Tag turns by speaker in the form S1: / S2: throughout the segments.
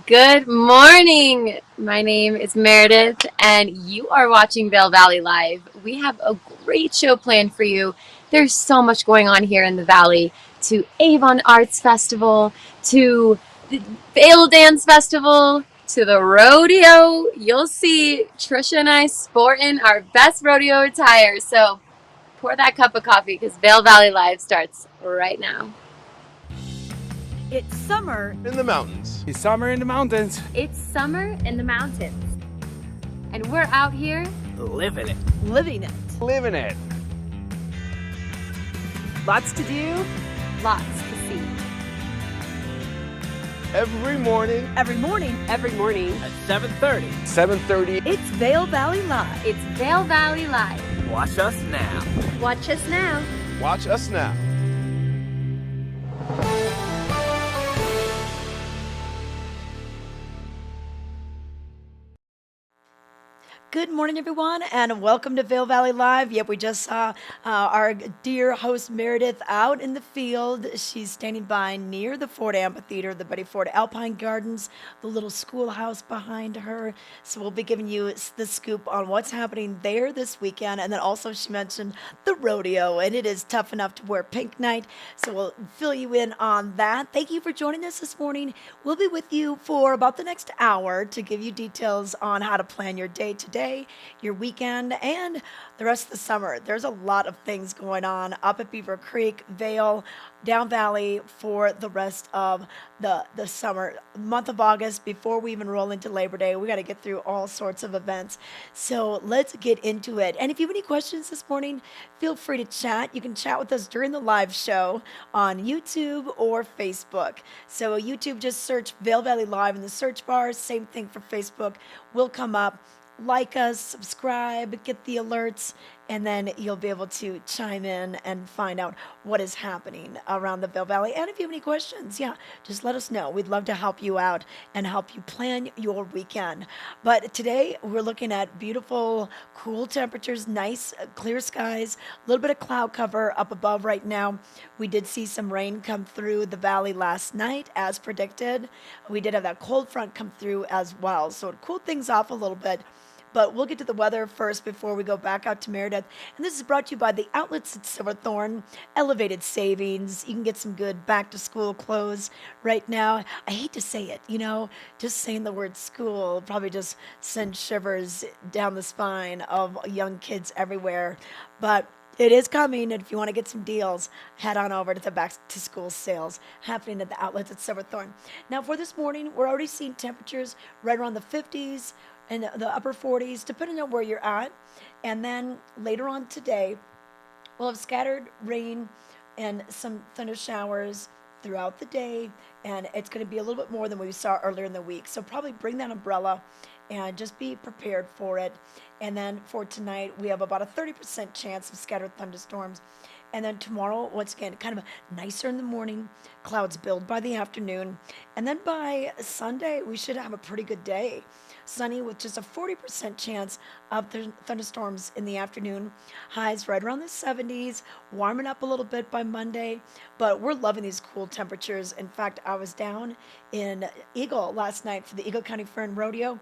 S1: Good morning. My name is Meredith, and you are watching Vail Valley Live. We have a great show planned for you. There's so much going on here in the Valley, to Avon Arts Festival, to the Vail Dance Festival, to the rodeo. You'll see Trisha and I sporting our best rodeo attire. So pour that cup of coffee because Vail Valley Live starts right now.
S2: It's summer
S3: in the mountains.
S4: It's summer in the mountains.
S1: It's summer in the mountains. And we're out here
S4: Living it.
S2: living it.
S4: Living it.
S2: Lots to do.
S1: lots to see.
S3: Every morning.
S2: Every morning.
S1: Every morning.
S4: At 7:30.
S3: 7:30.
S2: It's Vail Valley Live.
S1: It's Vail Valley Live.
S4: Watch us now.
S1: Watch us now.
S3: Watch us now.
S2: Good morning, everyone, and welcome to Vail Valley Live. Yep, we just saw our dear host Meredith out in the field. She's standing by near the Ford Amphitheater, the Betty Ford Alpine Gardens, the little schoolhouse behind her. So we'll be giving you the scoop on what's happening there this weekend. And then also she mentioned the rodeo, and it is tough enough to wear pink night. So we'll fill you in on that. Thank you for joining us this morning. We'll be with you for about the next hour to give you details on how to plan your day today, your weekend, and the rest of the summer. There's a lot of things going on up at Beaver Creek, Vail, down valley for the rest of the summer month of August. Before we even roll into Labor Day, we got to get through all sorts of events. So let's get into it. And if you have any questions this morning, feel free to chat. You can chat with us during the live show on YouTube or Facebook. So YouTube, just search Vail Valley Live in the search bar. Same thing for Facebook. Will come up. Like us, subscribe, get the alerts, and then you'll be able to chime in and find out what is happening around the Vail Valley. And if you have any questions, just let us know. We'd love to help you out and help you plan your weekend. But today we're looking at beautiful, cool temperatures, nice, clear skies, a little bit of cloud cover up above right now. We did see some rain come through the valley last night, as predicted. We did have that cold front come through as well, so it cooled things off a little bit. But we'll get to the weather first before we go back out to Meredith. And this is brought to you by the outlets at Silverthorne. Elevated savings. You can get some good back-to-school clothes right now. I hate to say it, just saying the word school probably just sends shivers down the spine of young kids everywhere. But it is coming, and if you want to get some deals, head on over to the back-to-school sales happening at the outlets at Silverthorne. Now, for this morning, we're already seeing temperatures right around the 50s, in the upper 40s, depending on where you're at. And then later on today, we'll have scattered rain and some thunder showers throughout the day. And it's going to be a little bit more than we saw earlier in the week. So probably bring that umbrella and just be prepared for it. And then for tonight, we have about a 30% chance of scattered thunderstorms. And then tomorrow, once again, kind of nicer in the morning, clouds build by the afternoon. And then by Sunday, we should have a pretty good day. Sunny with just a 40% chance of thunderstorms in the afternoon. Highs right around the 70s, warming up a little bit by Monday, but we're loving these cool temperatures. In fact, I was down in Eagle last night for the Eagle County Fair and Rodeo.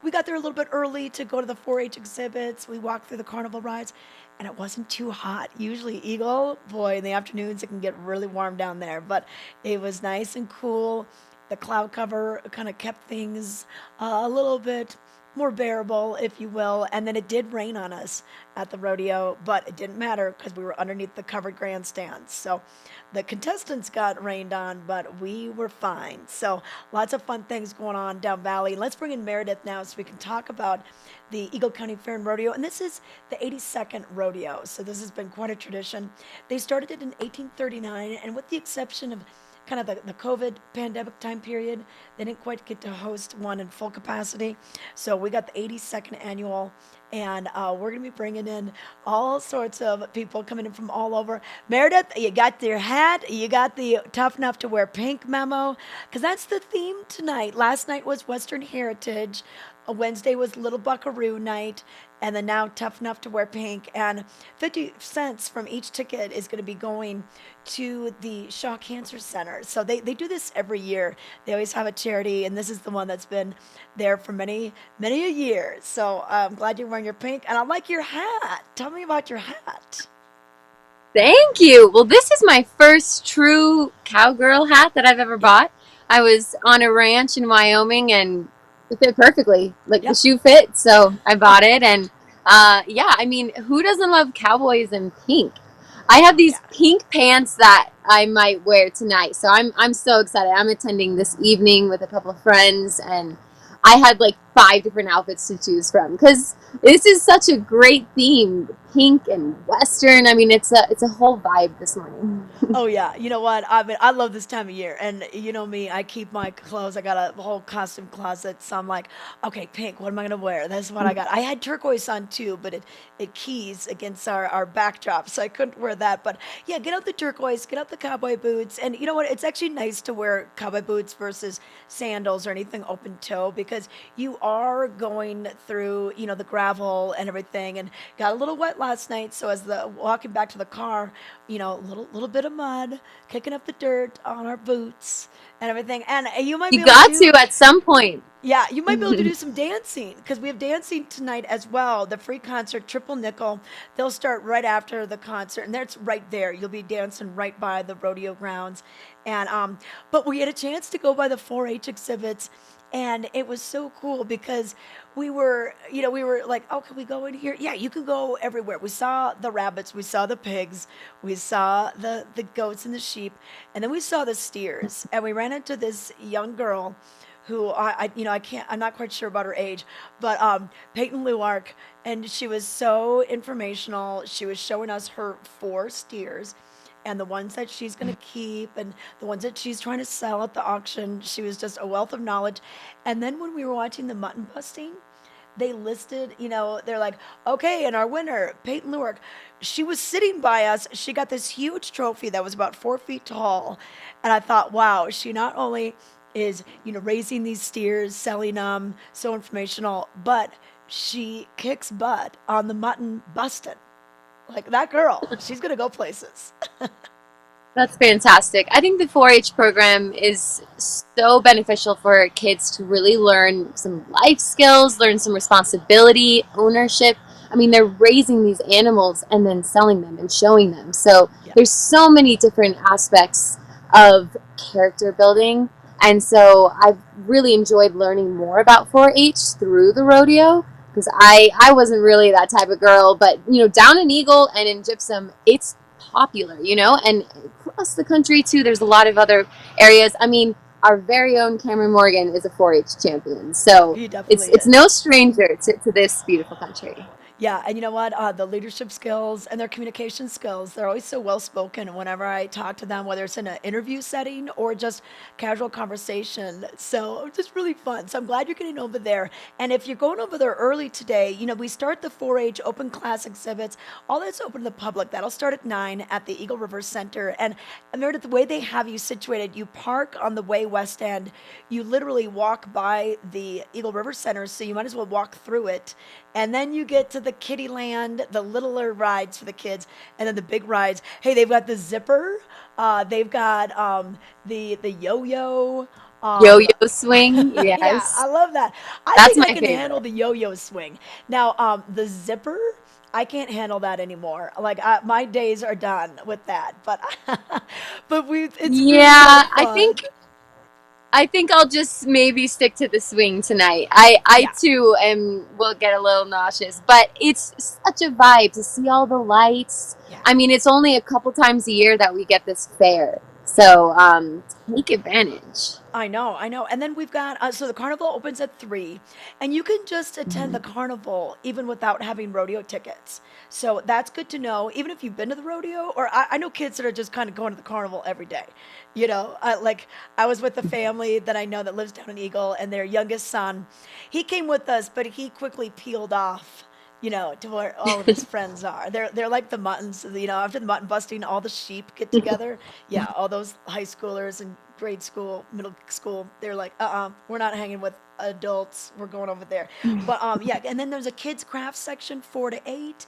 S2: We got there a little bit early to go to the 4-H exhibits. We walked through the carnival rides, and it wasn't too hot. Usually Eagle, boy, in the afternoons it can get really warm down there, but it was nice and cool. The cloud cover kind of kept things a little bit more bearable, if you will. And then it did rain on us at the rodeo, but it didn't matter because we were underneath the covered grandstands. So the contestants got rained on, but we were fine. So lots of fun things going on down valley. Let's bring in Meredith now so we can talk about the Eagle County Fair and Rodeo. And this is the 82nd rodeo. So this has been quite a tradition. They started it in 1839, and with the exception of kind of the COVID pandemic time period, they didn't quite get to host one in full capacity. So we got the 82nd annual, and we're going to be bringing in all sorts of people coming in from all over. Meredith, you got your hat, you got the tough enough to wear pink memo, because that's the theme tonight. Last night was Western Heritage. A Wednesday was Little Buckaroo night, and then now Tough Enough to Wear Pink. And 50 cents from each ticket is going to be going to the Shaw Cancer Center. So they do this every year. They always have a charity, and this is the one that's been there for many, many a year. So I'm glad you're wearing your pink, and I like your hat. Tell me about your hat.
S1: Thank you. Well, this is my first true cowgirl hat that I've ever
S2: Yeah,
S1: bought. I was on a ranch in Wyoming and it fit perfectly. Like the
S2: yep,
S1: shoe fit, so I bought it. And yeah, I mean, who doesn't love cowboys in pink? I have these
S2: yeah.
S1: pink pants that I might wear tonight. So I'm so excited. I'm attending this evening with a couple of friends and I had like 5 different outfits to choose from because this is such a great theme, pink and western. I mean, it's a whole vibe this morning.
S2: Oh yeah, you know what? I mean, I love this time of year, and you know me, I keep my clothes. I got a whole costume closet, so I'm like, okay, pink. What am I gonna wear? That's what I got. I had turquoise on too, but it keys against our backdrop, so I couldn't wear that. But yeah, get out the turquoise, get out the cowboy boots, and you know what? It's actually nice to wear cowboy boots versus sandals or anything open toe because you are going through, the gravel and everything, and got a little wet last night. So as the walking back to the car, a little bit of mud, kicking up the dirt on our boots and everything. And you might be
S1: You
S2: able to
S1: got
S2: do,
S1: to at some point.
S2: yeah, you might be able to do some dancing because we have dancing tonight as well. The free concert, Triple Nickel, they'll start right after the concert, and that's right there. You'll be dancing right by the rodeo grounds, and but we had a chance to go by the 4-H exhibits, and it was so cool because we were like, oh, can we go in here? Yeah, you can go everywhere. We saw the rabbits, we saw the pigs, we saw the goats and the sheep, and then we saw the steers, and we ran into this young girl who I can't, I'm not quite sure about her age, but Peyton Lewark, and she was so informational. She was showing us her 4 steers and the ones that she's going to keep and the ones that she's trying to sell at the auction. She was just a wealth of knowledge. And then when we were watching the mutton busting, they listed, they're like, okay, and our winner, Peyton Lewark, she was sitting by us. She got this huge trophy that was about 4 feet tall. And I thought, wow, she not only is, raising these steers, selling them, so informational, but she kicks butt on the mutton busting. Like that girl, she's going to go places.
S1: That's fantastic. I think the 4-H program is so beneficial for kids to really learn some life skills, learn some responsibility, ownership. I mean, they're raising these animals and then selling them and showing them. So
S2: Yeah.
S1: there's so many different aspects of character building. And so I've really enjoyed learning more about 4-H through the rodeo because I wasn't really that type of girl. But, down in Eagle and in Gypsum, it's popular, and across the country too. There's a lot of other areas. I mean, our very own Cameron Morgan is a 4-H champion, so
S2: He
S1: it's
S2: definitely
S1: it's no
S2: is.
S1: stranger to this beautiful country.
S2: Yeah, and you know what? The leadership skills and their communication skills, they're always so well spoken whenever I talk to them, whether it's in an interview setting or just casual conversation. So it's just really fun. So I'm glad you're getting over there. And if you're going over there early today, we start the 4-H open class exhibits. All that's open to the public. That'll start at 9 at the Eagle River Center. And Meredith, the way they have you situated, you park on the way west end. You literally walk by the Eagle River Center, so you might as well walk through it. And then you get to the kiddie land, the littler rides for the kids, and then the big rides. Hey, they've got the zipper. They've got the yo-yo. Um,
S1: Yo-yo swing,
S2: yeah, I
S1: yes,
S2: love that. I
S1: that's
S2: think I
S1: my
S2: can handle
S1: favorite.
S2: the yo-yo swing. Now, the zipper, I can't handle that anymore. Like my days are done with that. But it's really a lot
S1: Yeah,
S2: of
S1: I
S2: fun.
S1: think I think I'll just maybe stick to the swing tonight. I
S2: Yeah,
S1: too will get a little nauseous, but it's such a vibe to see all the lights.
S2: yeah.
S1: I mean, it's only a couple times a year that we get this fair, so take advantage.
S2: I know, I know. And then we've got, so the carnival opens at 3, and you can just attend the carnival even without having rodeo tickets. So that's good to know, even if you've been to the rodeo, or I know kids that are just kind of going to the carnival every day. Like I was with a family that I know that lives down in Eagle, and their youngest son, he came with us, but he quickly peeled off. To where all of his friends are. They're like the muttons. After the mutton busting, all the sheep get together. Yeah, all those high schoolers and grade school, middle school, they're like, we're not hanging with adults. We're going over there. But yeah, and then there's a kids craft section, 4 to 8.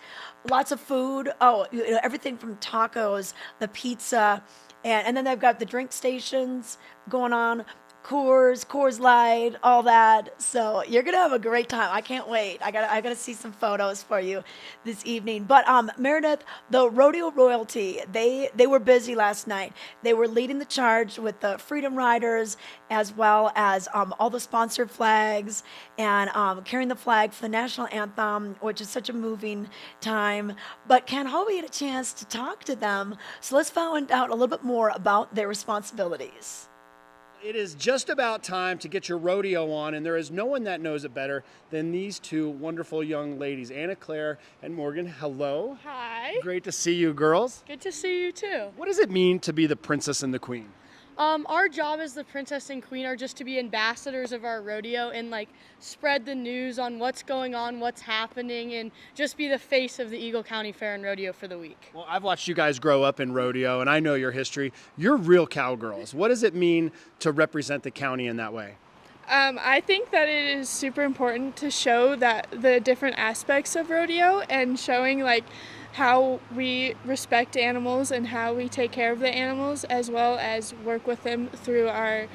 S2: Lots of food. Oh, everything from tacos, the pizza, and then they've got the drink stations going on. Coors Light, all that. So you're gonna have a great time. I can't wait. I gotta see some photos for you this evening. But Meredith, the rodeo royalty, they were busy last night. They were leading the charge with the Freedom Riders, as well as all the sponsored flags and carrying the flag for the national anthem, which is such a moving time. But Ken Hobie had a chance to talk to them, so let's find out a little bit more about their responsibilities.
S5: It is just about time to get your rodeo on, and there is no one that knows it better than these two wonderful young ladies, Anna Claire and Morgan. Hello.
S6: Hi.
S5: Great to see you, girls.
S6: Good to see you too.
S5: What does it mean to be the princess and the queen?
S6: Our job as the princess and queen are just to be ambassadors of our rodeo and like spread the news on what's going on, what's happening, and just be the face of the Eagle County Fair and Rodeo for the week.
S5: Well, I've watched you guys grow up in rodeo, and I know your history. You're real cowgirls. What does it mean to represent the county in that way?
S6: I think that it is super important to show that the different aspects of rodeo and showing like how we respect animals and how we take care of the animals, as well as work with them through our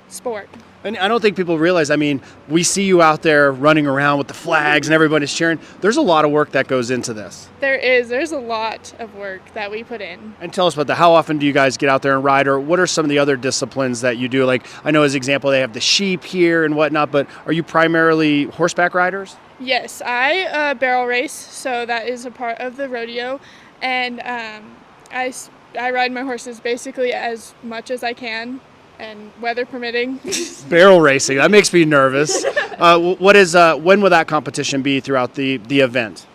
S6: sport.
S5: And I don't think people realize, I mean, we see you out there running around with the flags and everybody's cheering. There's a lot of work that goes into this.
S6: There's a lot of work that we put in.
S5: And tell us about that. How often do you guys get out there and ride, or what are some of the other disciplines that you do? Like, I know as example, they have the sheep here and whatnot, but are you primarily horseback riders?
S6: Yes, I barrel race, so that is a part of the rodeo, and I ride my horses basically as much as I can, and weather permitting.
S5: Barrel racing, that makes me nervous. When will that competition be throughout the event?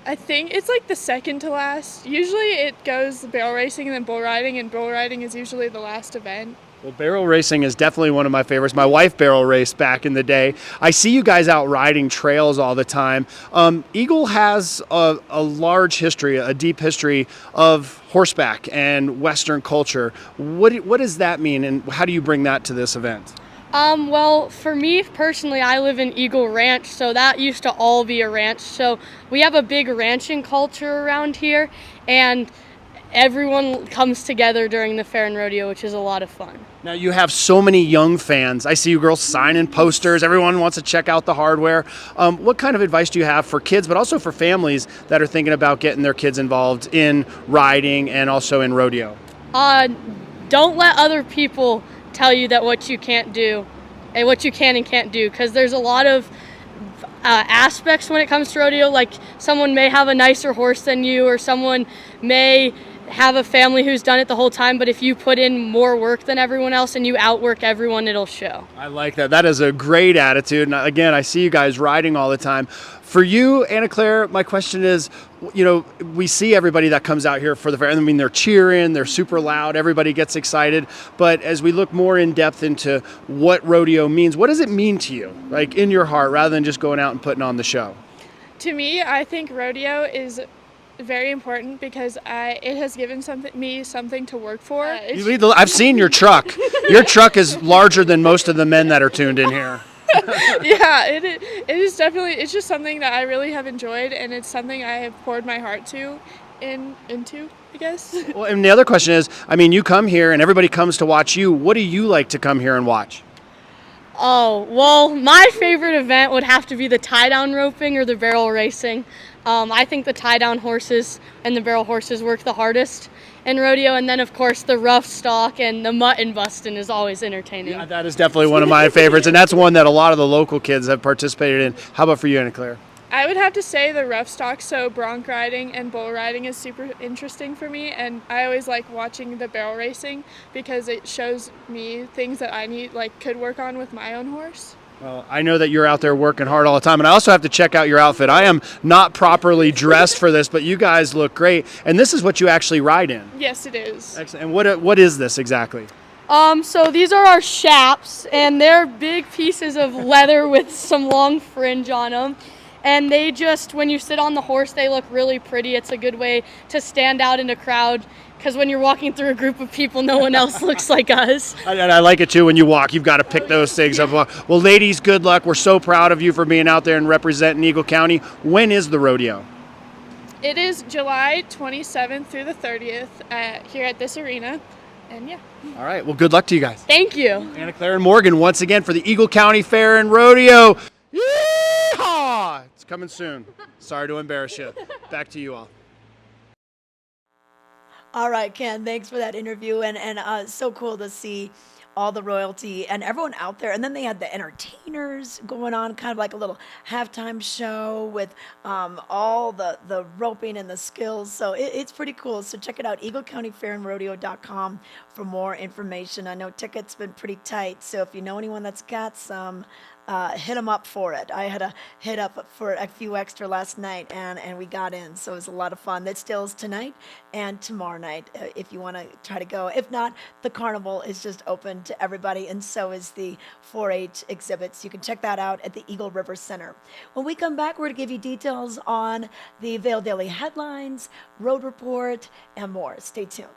S6: I think it's like the second to last. Usually it goes barrel racing and then bull riding, and bull riding is usually the last event.
S5: Well, barrel racing is definitely one of my favorites. My wife barrel raced back in the day. I see you guys out riding trails all the time. Eagle has a large history, a deep history of horseback and Western culture. What does that mean, and how do you bring that to this event?
S6: Well, for me personally, I live in Eagle Ranch, so that used to all be a ranch. So we have a big ranching culture around here, and everyone comes together during the fair and rodeo, which is a lot of fun.
S5: Now you have so many young fans. I see you girls signing posters. Everyone wants to check out the hardware. What kind of advice do you have for kids, but also for families that are thinking about getting their kids involved in riding and also in rodeo?
S6: Don't let other people tell you that what you can't do and what you can and can't do, because there's a lot of aspects when it comes to rodeo. Like, someone may have a nicer horse than you, or someone may have a family who's done it the whole time, but if you put in more work than everyone else and you outwork everyone, it'll show.
S5: I like that. That is a great attitude. And again, I see you guys riding all the time. For you, Anna Claire, my question is, we see everybody that comes out here for the fair. I mean, they're cheering, they're super loud, everybody gets excited. But as we look more in depth into what rodeo means, what does it mean to you, like in your heart, rather than just going out and putting on the show?
S6: To me, I think rodeo is very important because it has given me something to work for.
S5: I've seen your truck. Your truck is larger than most of the men that are tuned in here.
S6: Yeah, it is definitely. It's just something that I really have enjoyed, and it's something I have poured my heart into, I guess.
S5: Well, and the other question is, I mean, you come here and everybody comes to watch you. What do you like to come here and watch?
S6: Oh, well, my favorite event would have to be the tie-down roping or the barrel racing. I think the tie-down horses and the barrel horses work the hardest in rodeo, and then of course the rough stock and the mutton busting is always entertaining.
S5: Yeah, that is definitely one of my favorites, and that's one that a lot of the local kids have participated in. How about for you, Anna Claire?
S6: I would have to say the rough stock, so bronc riding and bull riding is super interesting for me, and I always like watching the barrel racing because it shows me things that I could work on with my own horse.
S5: Well, I know that you're out there working hard all the time, and I also have to check out your outfit. I am not properly dressed for this, but you guys look great, and this is what you actually ride in.
S6: Yes, it is.
S5: Excellent. And what is this exactly?
S6: So these are our chaps, and they're big pieces of leather with some long fringe on them. And they just, when you sit on the horse, they look really pretty. It's a good way to stand out in a crowd because when you're walking through a group of people, no one else looks like us.
S5: And I like it too when you walk. You've got to pick those things up. Well, ladies, good luck. We're so proud of you for being out there and representing Eagle County. When is the rodeo?
S7: It is July 27th through the 30th here at this arena. And yeah.
S5: All right. Well, good luck to you guys.
S6: Thank you.
S5: Anna Claire and Morgan once again for the Eagle County Fair and Rodeo. Yeehaw! It's coming soon. Sorry to embarrass you. Back to you all.
S2: All right, Ken, thanks for that interview. And so cool to see all the royalty and everyone out there. And then they had the entertainers going on, kind of like a little halftime show with all the roping and the skills. So it's pretty cool. So check it out, EagleCountyFairandRodeo.com for more information. I know tickets been pretty tight. So if you know anyone that's got some, hit them up for it. I had to hit up for a few extra last night, and we got in, so it was a lot of fun. That still is tonight and tomorrow night if you want to try to go. If not, the carnival is just open to everybody, and so is the 4-H exhibits. You can check that out at the Eagle River Center. When we come back, we're going to give you details on the Vail Daily headlines, road report, and more. Stay tuned.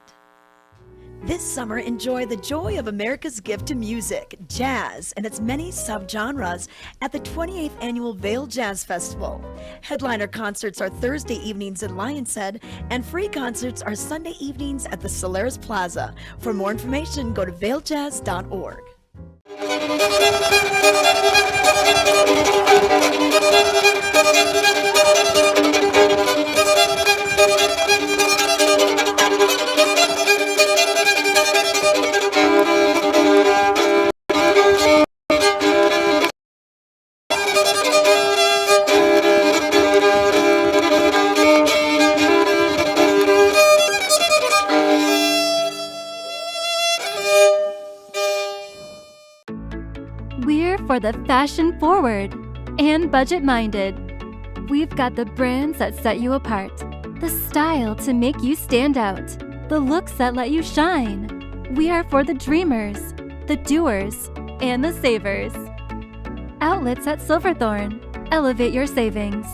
S2: This summer, enjoy the joy of America's gift to music, jazz, and its many subgenres at the 28th Annual Vail Jazz Festival. Headliner concerts are Thursday evenings at Lion's Head, and free concerts are Sunday evenings at the Solaris Plaza. For more information, go to vailjazz.org.
S8: We're for the fashion forward and budget minded. We've got the brands that set you apart, the style to make you stand out, the looks that let you shine. We are for the dreamers, the doers, and the savers. Outlets at Silverthorne. Elevate your savings.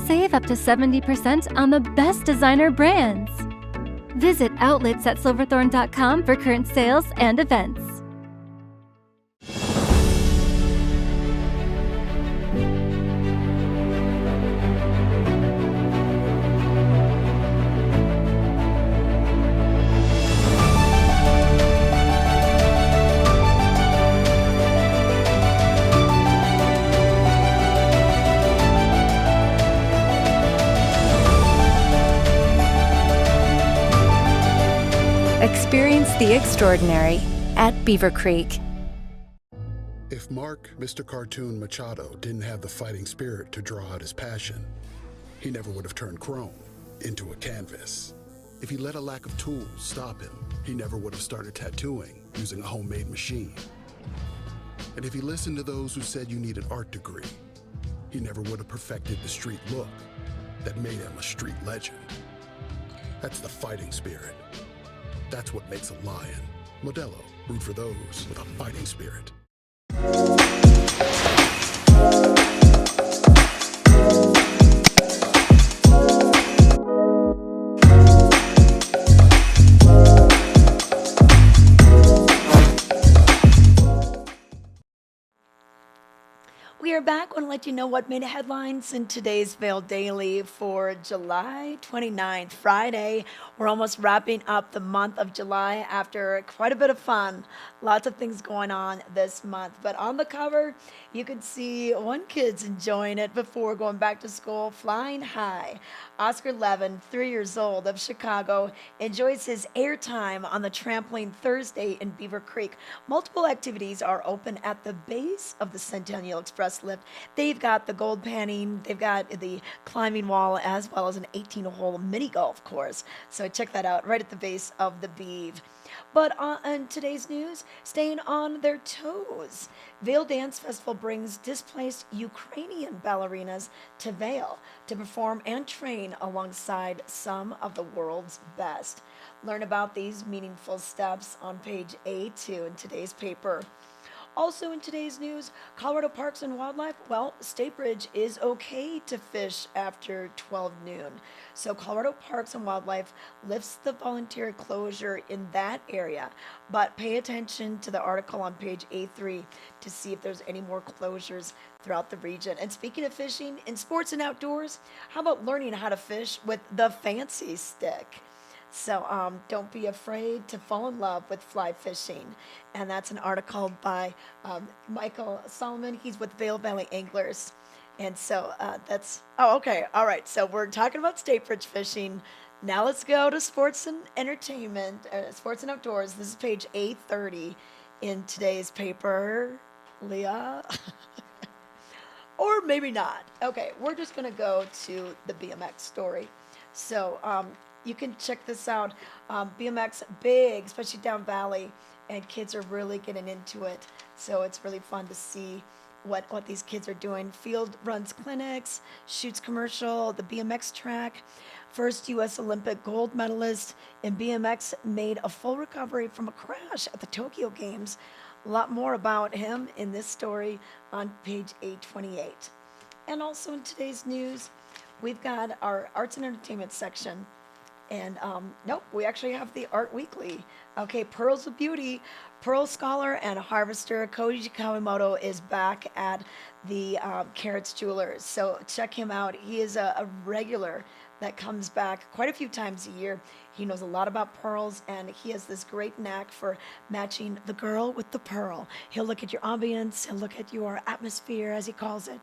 S8: Save up to 70% on the best designer brands. Visit outletsatsilverthorne.com for current sales and events.
S9: Experience the extraordinary at Beaver Creek.
S10: If Mark, Mr. Cartoon Machado, didn't have the fighting spirit to draw out his passion, he never would have turned chrome into a canvas. If he let a lack of tools stop him, he never would have started tattooing using a homemade machine. And if he listened to those who said you need an art degree, he never would have perfected the street look that made him a street legend. That's the fighting spirit. That's what makes a lion. Modelo, root for those with a fighting spirit.
S2: We are back. I want to let you know what made headlines in today's Vail Daily for July 29th, Friday. We're almost wrapping up the month of July after quite a bit of fun. Lots of things going on this month. But on the cover, you can see one kid's enjoying it before going back to school, flying high. Oscar Levin, 3 years old, of Chicago, enjoys his airtime on the trampoline Thursday in Beaver Creek. Multiple activities are open at the base of the Centennial Express lift. They've got the gold panning, they've got the climbing wall, as well as an 18-hole mini golf course. So check that out right at the base of the Beeve. But on today's news, staying on their toes, Vail Dance Festival brings displaced Ukrainian ballerinas to Vail to perform and train alongside some of the world's best. Learn about these meaningful steps on page A2 in today's paper. Also in today's news, Colorado Parks and Wildlife, well, State Bridge is okay to fish after 12 noon. So Colorado Parks and Wildlife lifts the voluntary closure in that area, but pay attention to the article on page A3 to see if there's any more closures throughout the region. And speaking of fishing, in sports and outdoors, how about learning how to fish with the fancy stick? So don't be afraid to fall in love with fly fishing. And that's an article by Michael Solomon. He's with Vail Valley Anglers. And so okay. All right. So we're talking about State Bridge fishing. Now let's go to sports and entertainment, sports and outdoors. This is page 830 in today's paper, Leah. Or maybe not. Okay, we're just going to go to the BMX story. So you can check this out. BMX big, especially down valley, and kids are really getting into it. So it's really fun to see what these kids are doing. Field runs clinics, shoots commercial, the BMX track. First U.S. Olympic gold medalist in BMX made a full recovery from a crash at the Tokyo Games. A lot more about him in this story on page 828. And also in today's news, we've got our arts and entertainment section. And nope, we actually have the Art Weekly. Okay, Pearls of Beauty, Pearl Scholar and Harvester Koji Kawamoto is back at the Carrots Jewelers. So check him out. He is a regular that comes back quite a few times a year. He knows a lot about pearls, and he has this great knack for matching the girl with the pearl. He'll look at your ambience, he'll look at your atmosphere, as he calls it,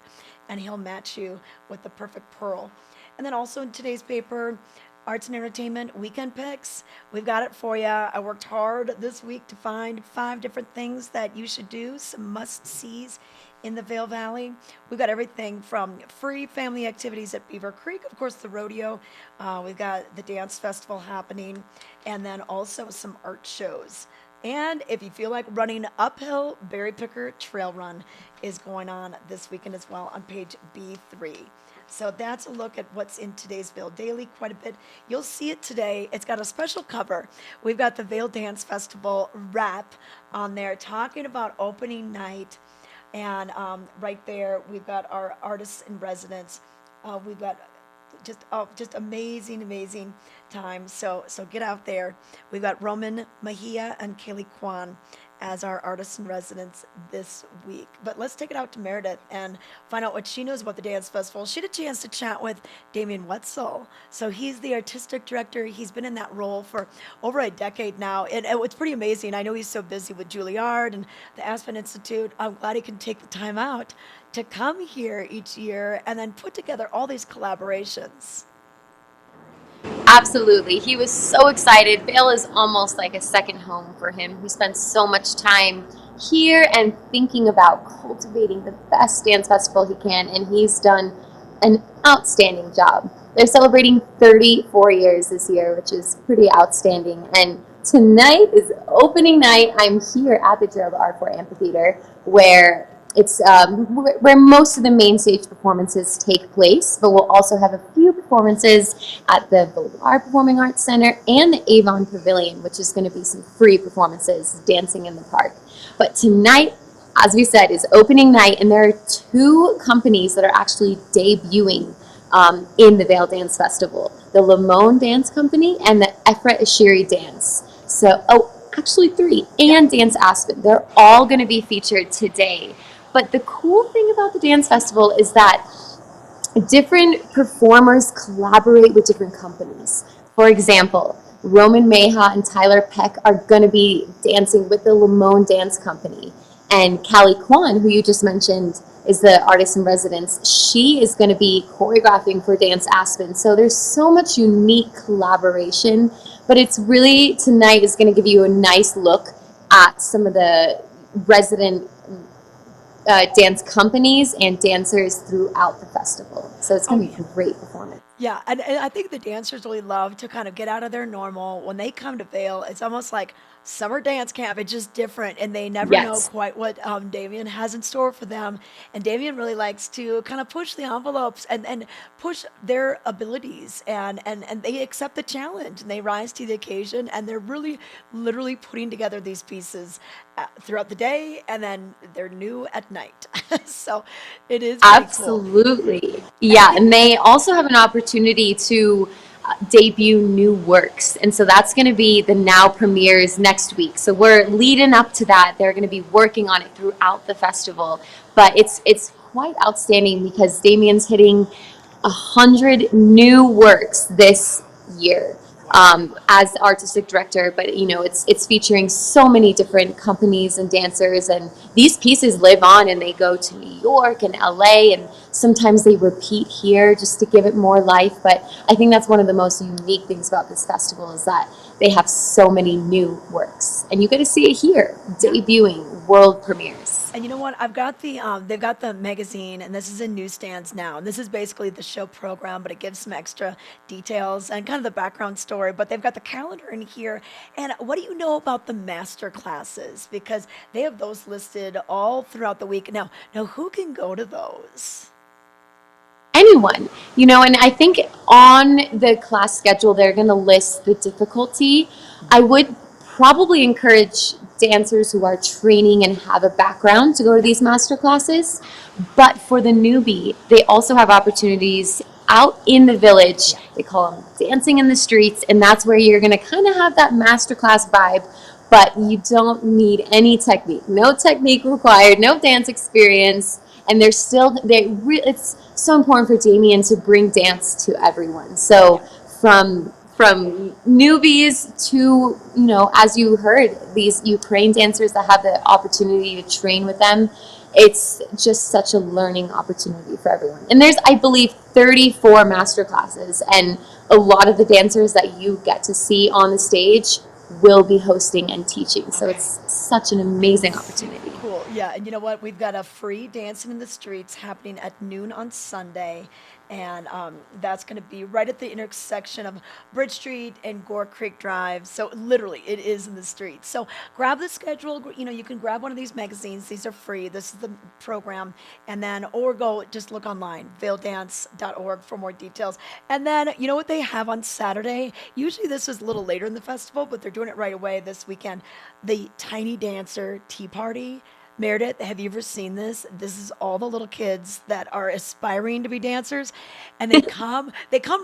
S2: and he'll match you with the perfect pearl. And then also in today's paper, Arts and Entertainment Weekend Picks. We've got it for you. I worked hard this week to find 5 different things that you should do, some must-sees in the Vail Valley. We've got everything from free family activities at Beaver Creek, of course the rodeo, we've got the dance festival happening, and then also some art shows. And if you feel like running uphill, Berry Picker Trail Run is going on this weekend as well on page B3. So that's a look at what's in today's Vail Daily, quite a bit. You'll see it today. It's got a special cover. We've got the Vail Dance Festival wrap on there talking about opening night. And right there, we've got our artists in residence. We've got just amazing time. So get out there. We've got Roman Mejia and Kaylee Kwan as our artists in residence this week. But let's take it out to Meredith and find out what she knows about the dance festival. She had a chance to chat with Damien Wetzel. So he's the artistic director. He's been in that role for over a decade now. And it's pretty amazing. I know he's so busy with Juilliard and the Aspen Institute. I'm glad he can take the time out to come here each year and then put together all these collaborations.
S1: Absolutely. He was so excited. Vail is almost like a second home for him. He spends so much time here and thinking about cultivating the best dance festival he can, and he's done an outstanding job. They're celebrating 34 years this year, which is pretty outstanding. And tonight is opening night. I'm here at the Gerald R4 Amphitheater, where it's where most of the main stage performances take place, but we'll also have a few performances at the Boulevard Performing Arts Center and the Avon Pavilion, which is going to be some free performances, dancing in the park. But tonight, as we said, is opening night, and there are 2 companies that are actually debuting in the Vail Dance Festival, the Lamone Dance Company and the Efra Ashiri Dance. So, actually 3, and Dance Aspen. They're all going to be featured today. But the cool thing about the dance festival is that different performers collaborate with different companies. For example, Roman Mejia and Tyler Peck are going to be dancing with the Lamone Dance Company. And Callie Kwan, who you just mentioned, is the artist in residence. She is going to be choreographing for Dance Aspen. So there's so much unique collaboration. But it's really, tonight is going to give you a nice look at some of the resident dance companies and dancers throughout the festival. So it's going to be a great performance.
S2: Yeah, and I think the dancers really love to kind of get out of their normal. When they come to Vail, it's almost like summer dance camp. It's just different, and they never know
S1: Yes.
S2: quite what Damien has in store for them. And Damien really likes to kind of push the envelopes and push their abilities, and they accept the challenge, and they rise to the occasion, and they're really literally putting together these pieces throughout the day, and then they're new at night. So it is pretty cool.
S1: Absolutely.
S2: And I
S1: Yeah,
S2: think
S1: and they also have an opportunity to debut new works. And so that's going to be the now premieres next week. So we're leading up to that. They're going to be working on it throughout the festival. But it's quite outstanding because Damien's hitting 100 new works this year as artistic director. But you know, it's featuring so many different companies and dancers, and these pieces live on and they go to New York and LA, and sometimes they repeat here just to give it more life. But I think that's one of the most unique things about this festival is that they have so many new works, and you get to see it here debuting world premieres.
S2: And you know what? I've got they've got the magazine, and this is in newsstands now. And this is basically the show program, but it gives some extra details and kind of the background story. But they've got the calendar in here. And what do you know about the master classes? Because they have those listed all throughout the week. Now who can go to those?
S1: Anyone, you know, and I think on the class schedule they're going to list the difficulty. I would probably encourage dancers who are training and have a background to go to these master classes, but for the newbie they also have opportunities out in the village. They call them dancing in the streets, and that's where you're going to kind of have that masterclass vibe, but you don't need any technique, no technique required, no dance experience. And they're still it's so important for Damien to bring dance to everyone. So from newbies to, you know, as you heard, these Ukraine dancers that have the opportunity to train with them, it's just such a learning opportunity for everyone. And there's, I believe, 34 master classes, and a lot of the dancers that you get to see on the stage will be hosting and teaching. So it's such an amazing opportunity.
S2: Cool. Yeah, and you know what? We've got a free dancing in the streets happening at noon on Sunday, and that's going to be right at the intersection of Bridge Street and Gore Creek Drive. So literally, it is in the streets. So grab the schedule. You know, you can grab one of these magazines. These are free. This is the program, and then or go just look online, vaildance.org for more details. And then you know what they have on Saturday? Usually this is a little later in the festival, but they're doing it right away this weekend. The Tiny Dancer Tea Party. Meredith, have you ever seen this? This is all the little kids that are aspiring to be dancers, and they come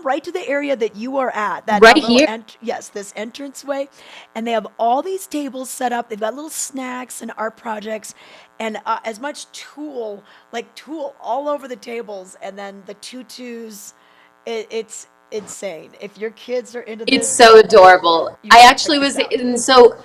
S2: right to the area that you are at. That
S1: Right
S2: little
S1: here.
S2: yes, this entranceway, and they have all these tables set up. They've got little snacks and art projects, and as much tulle all over the tables, and then the tutus. It's insane. If your kids are into
S1: It's
S2: this,
S1: so adorable.
S2: you
S1: I
S2: gotta
S1: actually
S2: check this
S1: was,
S2: out.
S1: and so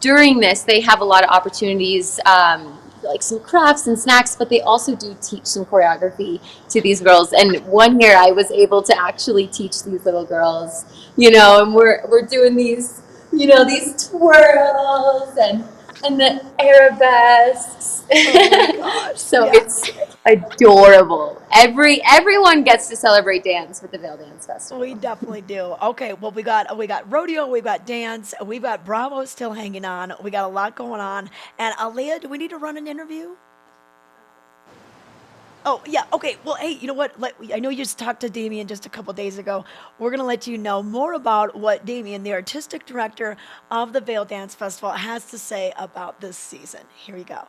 S1: during this, they have a lot of opportunities, like some crafts and snacks, but they also do teach some choreography to these girls. And one year I was able to actually teach these little girls, you know, and we're doing these, you know, these twirls and the arabesques.
S2: Oh my gosh!
S1: So
S2: Yeah.
S1: it's adorable. Everyone gets to celebrate dance with the Vail Dance Festival.
S2: We definitely do. Okay, well we got rodeo, we've got dance, we've got Bravo still hanging on. We got a lot going on. And Aaliyah, do we need to run an interview? Oh yeah, okay. Well, hey, you know what? I know you just talked to Damien just a couple days ago. We're gonna let you know more about what Damien, the artistic director of the Vail Dance Festival, has to say about this season. Here we go.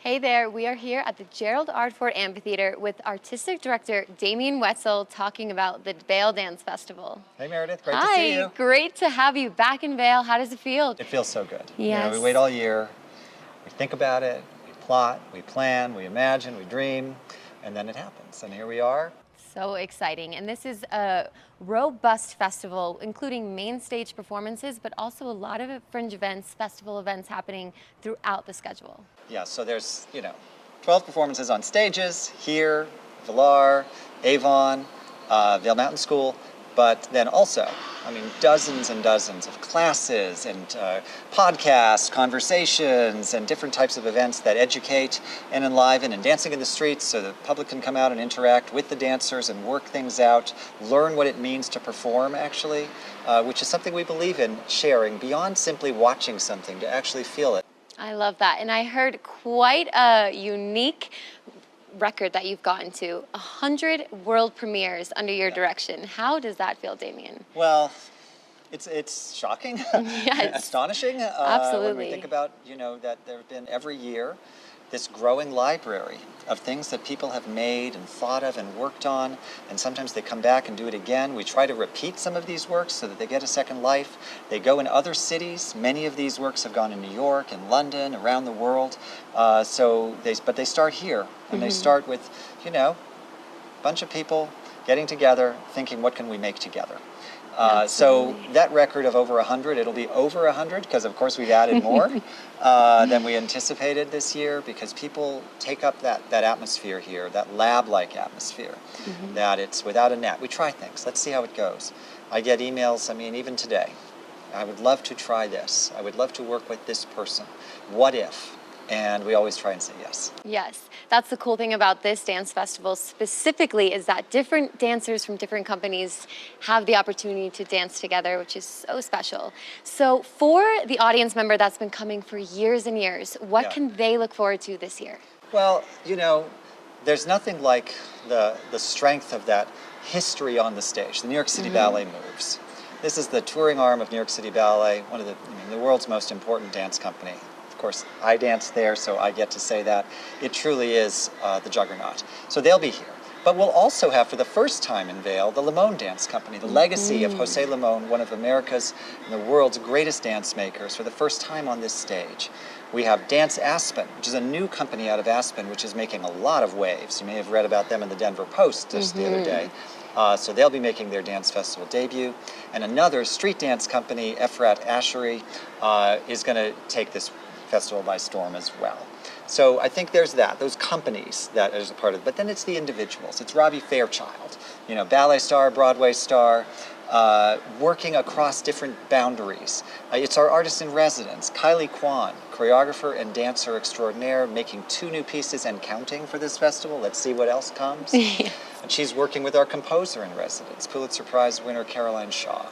S1: Hey there, we are here at the Gerald Ardford Amphitheater with Artistic Director Damien Wetzel talking about the Vail Dance Festival.
S11: Hey Meredith, great to see you.
S1: Hi, great to have you back in Vail. How does it feel?
S11: It feels so good.
S1: Yes.
S11: You know, we wait all year, we think about it, we plot, we plan, we imagine, we dream, and then it happens. And here we are.
S1: So exciting. And this is a robust festival, including main stage performances, but also a lot of fringe events, festival events happening throughout the schedule.
S11: Yeah, so there's, 12 performances on stages here, Villar, Avon, Vail Mountain School, but then also, I mean, dozens and dozens of classes and podcasts, conversations, and different types of events that educate and enliven, and dancing in the streets so the public can come out and interact with the dancers and work things out, learn what it means to perform, actually, which is something we believe in sharing beyond simply watching something, to actually feel it.
S1: I love that. And I heard quite a unique record that you've gotten to, 100 world premieres under your direction. How does that feel, Damien?
S11: Well, it's shocking,
S1: Yes.
S11: astonishing.
S1: Absolutely.
S11: When we think about, that there have been every year this growing library of things that people have made and thought of and worked on, and sometimes they come back and do it again. We try to repeat some of these works so that they get a second life. They go in other cities. Many of these works have gone in New York and London, around the world. But they start here, and they start with, a bunch of people getting together, thinking, what can we make together? So that record of over 100, it'll be over 100 because of course we've added more than we anticipated this year, because people take up that atmosphere here, that lab-like atmosphere, that it's without a net. We try things. Let's see how it goes. I get emails, even today. I would love to try this. I would love to work with this person. What if? And we always try and say yes.
S1: Yes, that's the cool thing about this dance festival specifically, is that different dancers from different companies have the opportunity to dance together, which is so special. So for the audience member that's been coming for years and years, what can they look forward to this year?
S11: Well, there's nothing like the strength of that history on the stage. The New York City Ballet moves. This is the touring arm of New York City Ballet, one of the world's most important dance company. Of course, I dance there, so I get to say that. It truly is the juggernaut. So they'll be here. But we'll also have, for the first time in Vail, the Limon Dance Company, the legacy of Jose Limon, one of America's and the world's greatest dance makers, for the first time on this stage. We have Dance Aspen, which is a new company out of Aspen, which is making a lot of waves. You may have read about them in the Denver Post just the other day. So they'll be making their dance festival debut. And another street dance company, Efrat Ashery, is going to take this festival by storm as well. So I think there's those companies that is a part of it. But then it's the individuals. It's Robbie Fairchild, ballet star, Broadway star, working across different boundaries. It's our artist in residence, Kylie Kwan, choreographer and dancer extraordinaire, making 2 new pieces and counting for this festival. Let's see what else comes. And she's working with our composer in residence, Pulitzer Prize winner Caroline Shaw.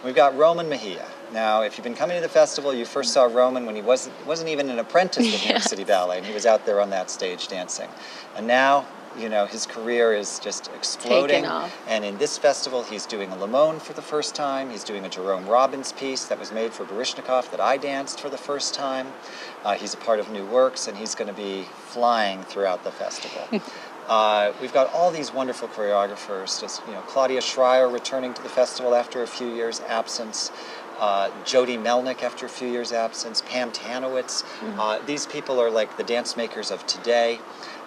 S11: We've got Roman Mejia. Now, if you've been coming to the festival, you first saw Roman when he wasn't even an apprentice at New York City Ballet, and he was out there on that stage dancing. And now, his career is just exploding.
S1: Taking off.
S11: And in this festival, he's doing a Limon for the first time. He's doing a Jerome Robbins piece that was made for Baryshnikov that I danced for the first time. He's a part of New Works, and he's going to be flying throughout the festival. We've got all these wonderful choreographers. Just Claudia Schreier returning to the festival after a few years' absence. Jody Melnick after a few years' absence. Pam Tanowitz. These people are like the dance makers of today.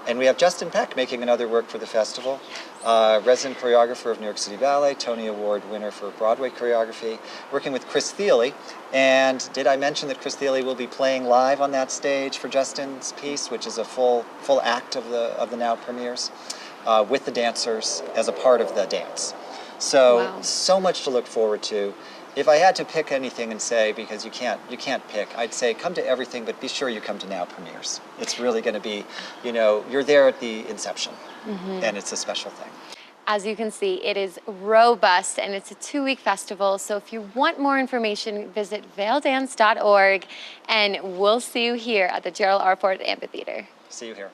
S11: And we have Justin Peck making another work for the festival, resident choreographer of New York City Ballet, Tony Award winner for Broadway choreography, working with Chris Thiele. And did I mention that Chris Thiele will be playing live on that stage for Justin's piece, which is a full act of the now premieres, with the dancers as a part of the dance. So much to look forward to. If I had to pick anything and say, because you can't pick, I'd say come to everything, but be sure you come to now premieres. It's really going to be, you're there at the inception, and it's a special thing.
S1: As you can see, it is robust, and it's a 2-week festival. So if you want more information, visit vaildance.org, and we'll see you here at the Gerald R. Ford Amphitheater.
S11: See you here.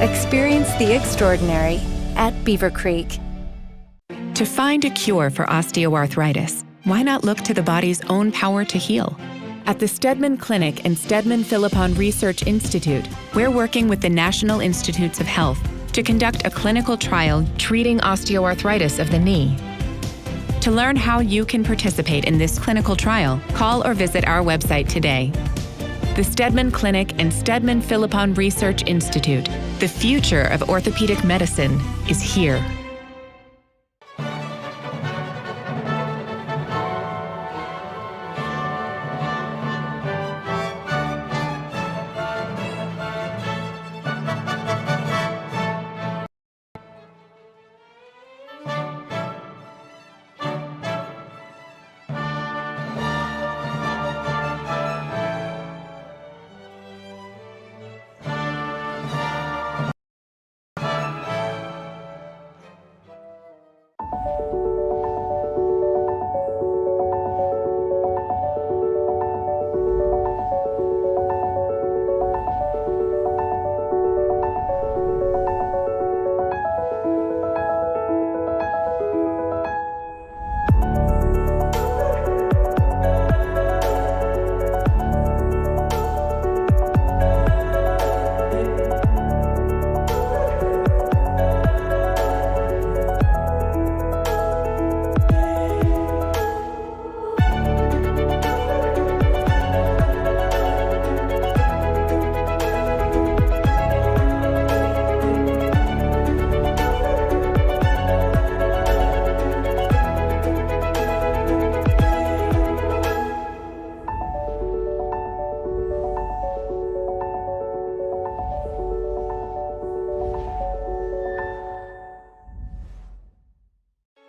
S9: Experience the extraordinary at Beaver Creek.
S12: To find a cure for osteoarthritis, why not look to the body's own power to heal? At the Stedman Clinic and Stedman Philippon Research Institute, we're working with the National Institutes of Health to conduct a clinical trial treating osteoarthritis of the knee. To learn how you can participate in this clinical trial, call or visit our website today. The Stedman Clinic and Stedman Philippon Research Institute. The future of orthopedic medicine is here.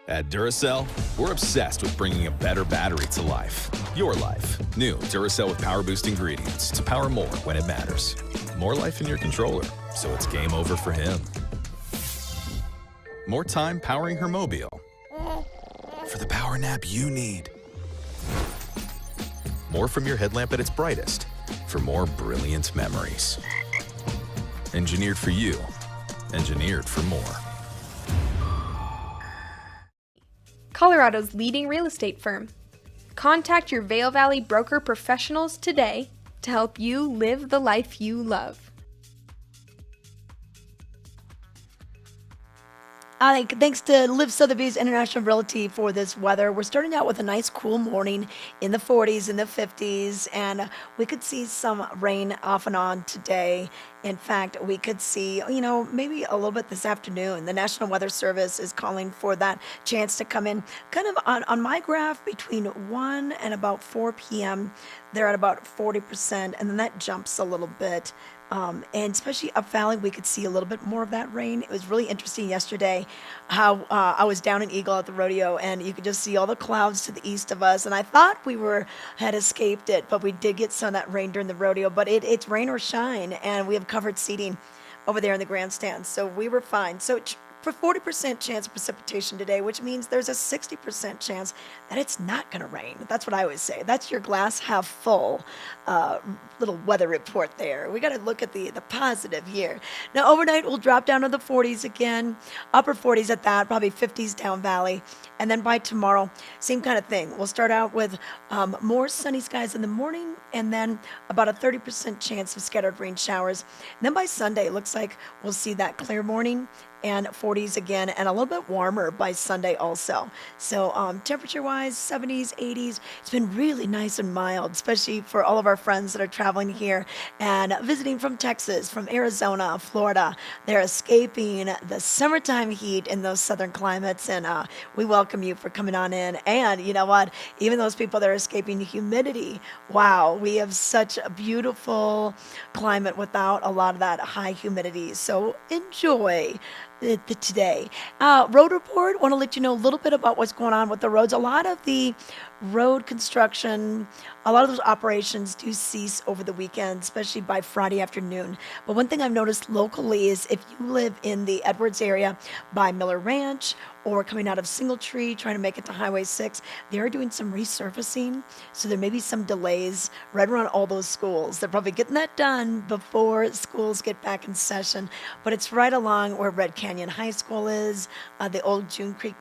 S13: At Duracell, we're obsessed with bringing a better battery to life. Your life. New Duracell with Power Boost ingredients to power more when it matters. More life in your controller, so it's game over for him. More time powering her mobile. For the power nap you need. More from your headlamp at its brightest. For more brilliant memories. Engineered for you. Engineered for more.
S14: Colorado's leading real estate firm. Contact your Vail Valley broker professionals today to help you live the life you love.
S2: Thanks to Live Sotheby's International Realty for this weather. We're starting out with a nice cool morning in the 40s and the 50s, and we could see some rain off and on today. In fact, we could see, maybe a little bit this afternoon. The National Weather Service is calling for that chance to come in kind of on my graph between 1 and about 4 p.m. They're at about 40%, and then that jumps a little bit. And especially up valley, we could see a little bit more of that rain. It was really interesting yesterday how I was down in Eagle at the rodeo, and you could just see all the clouds to the east of us. And I thought we had escaped it, but we did get some of that rain during the rodeo. But it's rain or shine, and we have covered seating over there in the grandstand, so we were fine. So for 40% chance of precipitation today, which means there's a 60% chance that it's not going to rain. That's what I always say. That's your glass half full little weather report there. We got to look at the positive here. Now, overnight, we'll drop down to the 40s again, upper 40s at that, probably 50s down valley. And then by tomorrow, same kind of thing. We'll start out with more sunny skies in the morning, and then about a 30% chance of scattered rain showers. And then by Sunday, it looks like we'll see that clear morning and 40s again, and a little bit warmer by Sunday also. So temperature-wise, 70s, 80s. It's been really nice and mild, especially for all of our friends that are traveling here and visiting from Texas, from Arizona, Florida. They're escaping the summertime heat in those southern climates, and we welcome you for coming on in. And you know what? Even those people that are escaping humidity, wow, we have such a beautiful climate without a lot of that high humidity. So enjoy today. Road report, want to let you know a little bit about what's going on with the roads. A lot of the road construction, a lot of those operations do cease over the weekend, especially by Friday afternoon. But one thing I've noticed locally is if you live in the Edwards area by Miller Ranch or coming out of Singletree, trying to make it to Highway 6, they are doing some resurfacing. So there may be some delays right around all those schools. They're probably getting that done before schools get back in session. But it's right along where Red Canyon High School is, the old June Creek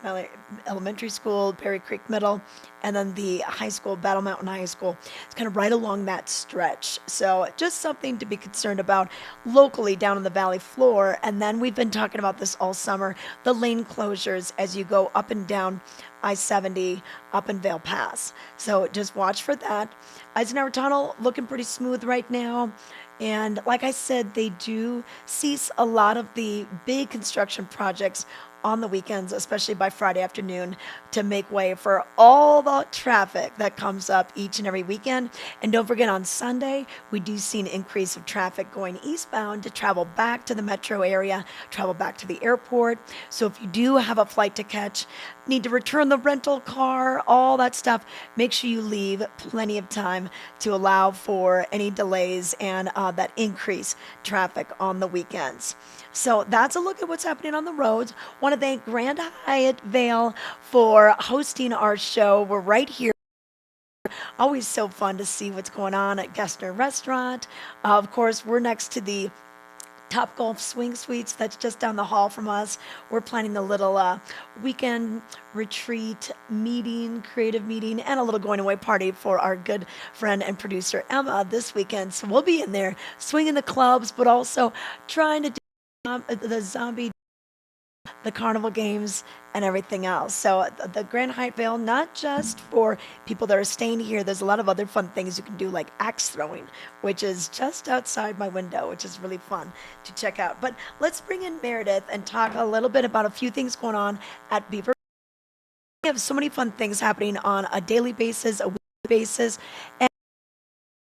S2: Elementary School, Berry Creek Middle, and then the high school, Battle Mountain High School. It's kind of right along that stretch. So just something to be concerned about locally down on the valley floor. And then we've been talking about this all summer, the lane closures as you go up and down I-70 up in Vail Pass. So just watch for that. Eisenhower Tunnel looking pretty smooth right now. And like I said, they do cease a lot of the big construction projects on the weekends, especially by Friday afternoon, to make way for all the traffic that comes up each and every weekend. And don't forget, on Sunday, we do see an increase of traffic going eastbound to travel back to the metro area, travel back to the airport. So if you do have a flight to catch, need to return the rental car, all that stuff, make sure you leave plenty of time to allow for any delays and that increase traffic on the weekends. So that's a look at what's happening on the roads. Want to thank Grand Hyatt Vail for hosting our show. We're right here. Always so fun to see what's going on at Gessner Restaurant. Of course, we're next to the Top Golf Swing Suites that's just down the hall from us. We're planning a little weekend retreat meeting, creative meeting, and a little going away party for our good friend and producer Emma this weekend. So we'll be in there swinging the clubs, but also trying to do the zombie, the carnival games, and everything else. So the Grand Hyatt Vail, not just for people that are staying here, there's a lot of other fun things you can do, like axe throwing, which is just outside my window, which is really fun to check out. But let's bring in Meredith and talk a little bit about a few things going on at Beaver. We have so many fun things happening on a daily basis, a weekly basis, and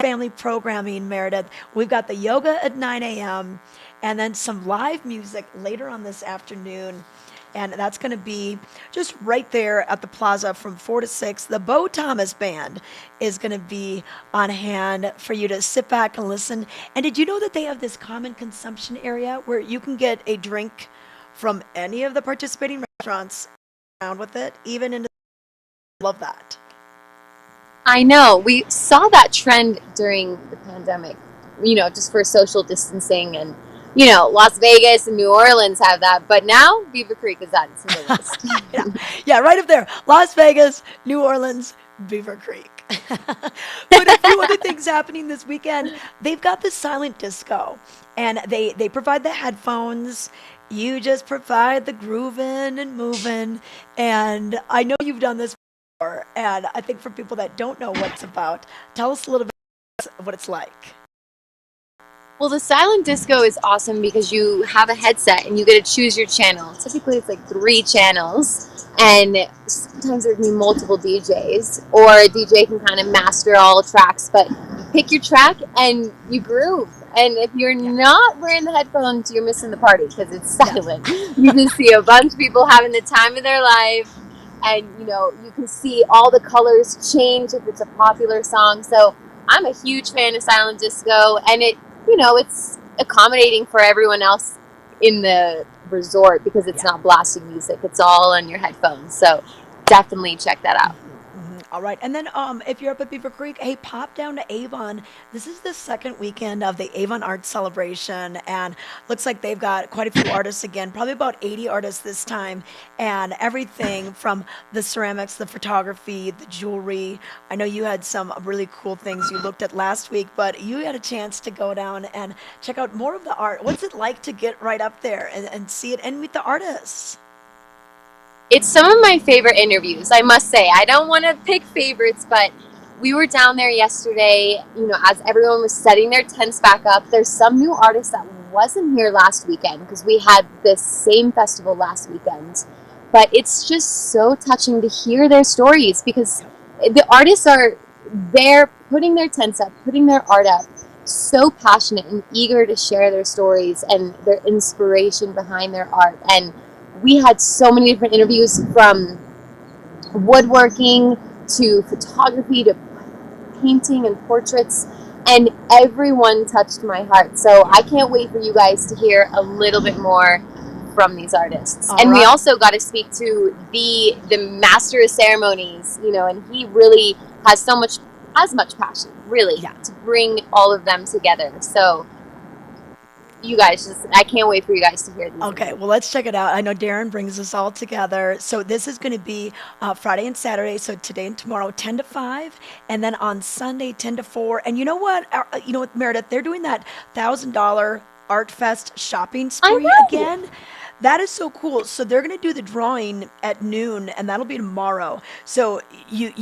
S2: family programming, Meredith. We've got the yoga at 9 a.m. and then some live music later on this afternoon. And that's going to be just right there at the plaza from 4 to 6. The Bo Thomas Band is going to be on hand for you to sit back and listen. And did you know that they have this common consumption area where you can get a drink from any of the participating restaurants around with it, even in the... Love that.
S1: I know. We saw that trend during the pandemic, just for social distancing, and, Las Vegas and New Orleans have that, but now Beaver Creek is added to the list.
S2: Yeah, right up there. Las Vegas, New Orleans, Beaver Creek. But a few other things happening this weekend. They've got the silent disco, and they provide the headphones. You just provide the grooving and moving, and I know you've done this before, and I think for people that don't know what it's about, tell us a little bit what it's like.
S1: Well, the silent disco is awesome because you have a headset and you get to choose your channel. Typically, it's like 3 channels, and sometimes there can be multiple DJs, or a DJ can kind of master all tracks, but you pick your track and you groove. And if you're not wearing the headphones, you're missing the party because it's silent. You can see a bunch of people having the time of their life, and you can see all the colors change if it's a popular song. So I'm a huge fan of silent disco, and it's accommodating for everyone else in the resort because it's not blasting music. It's all on your headphones. So definitely check that out.
S2: All right. And then if you're up at Beaver Creek, hey, pop down to Avon. This is the second weekend of the Avon Art Celebration, and looks like they've got quite a few artists again, probably about 80 artists this time, and everything from the ceramics, the photography, the jewelry. I know you had some really cool things you looked at last week, but you had a chance to go down and check out more of the art. What's it like to get right up there and see it and meet the artists?
S1: It's some of my favorite interviews, I must say. I don't want to pick favorites, but we were down there yesterday, as everyone was setting their tents back up. There's some new artists that wasn't here last weekend because we had this same festival last weekend. But it's just so touching to hear their stories because the artists are there putting their tents up, putting their art up, so passionate and eager to share their stories and their inspiration behind their art. And we had so many different interviews, from woodworking to photography to painting and portraits, and everyone touched my heart. So I can't wait for you guys to hear a little bit more from these artists. We also got to speak to the master of ceremonies, and he really has as much passion, really, to bring all of them together. So you guys, I can't wait for you guys to hear these.
S2: Okay, well, let's check it out. I know Darren brings us all together. So this is going to be Friday and Saturday. So today and tomorrow, 10 to 5. And then on Sunday, 10 to 4. And you know what, Meredith? They're doing that $1,000 Art Fest shopping spree again. That is so cool. So they're going to do the drawing at noon, and that'll be tomorrow. So you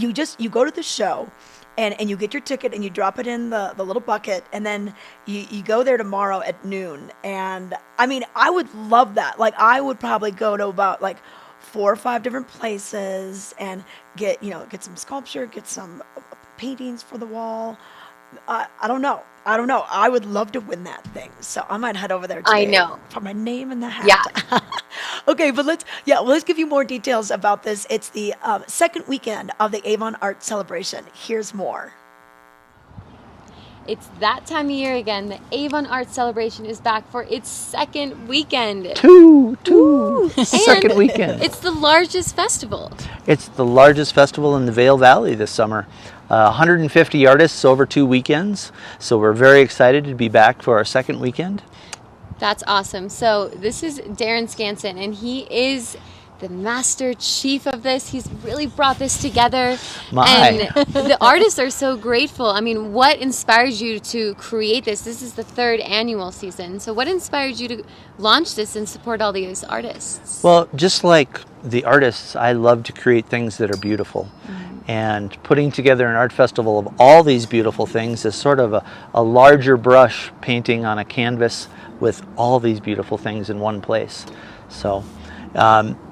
S2: go to the show, and you get your ticket and you drop it in the little bucket, and then you go there tomorrow at noon. And I mean, I would love that. Like, I would probably go to about like 4 or 5 different places and get some sculpture, get some paintings for the wall. I don't know. I would love to win that thing. So I might head over there today.
S1: I know.
S2: For my name in the hat.
S1: Yeah.
S2: Okay, but let's give you more details about this. It's the second weekend of the Avon Art Celebration. Here's more.
S1: It's that time of year again. The Avon Art Celebration is back for its second weekend.
S15: Two.
S1: Second
S15: weekend.
S1: It's the largest festival.
S15: It's the largest festival in the Vail Valley this summer. 150 artists over 2 weekends. So we're very excited to be back for our second weekend.
S1: That's awesome. So this is Darren Scanson, and he is the master chief of this. He's really brought this together. And the artists are so grateful. I mean, what inspired you to create this? This is the 3rd annual season. So what inspired you to launch this and support all these artists?
S15: Well, just like the artists, I love to create things that are beautiful. And putting together an art festival of all these beautiful things is sort of a larger brush painting on a canvas with all these beautiful things in one place. So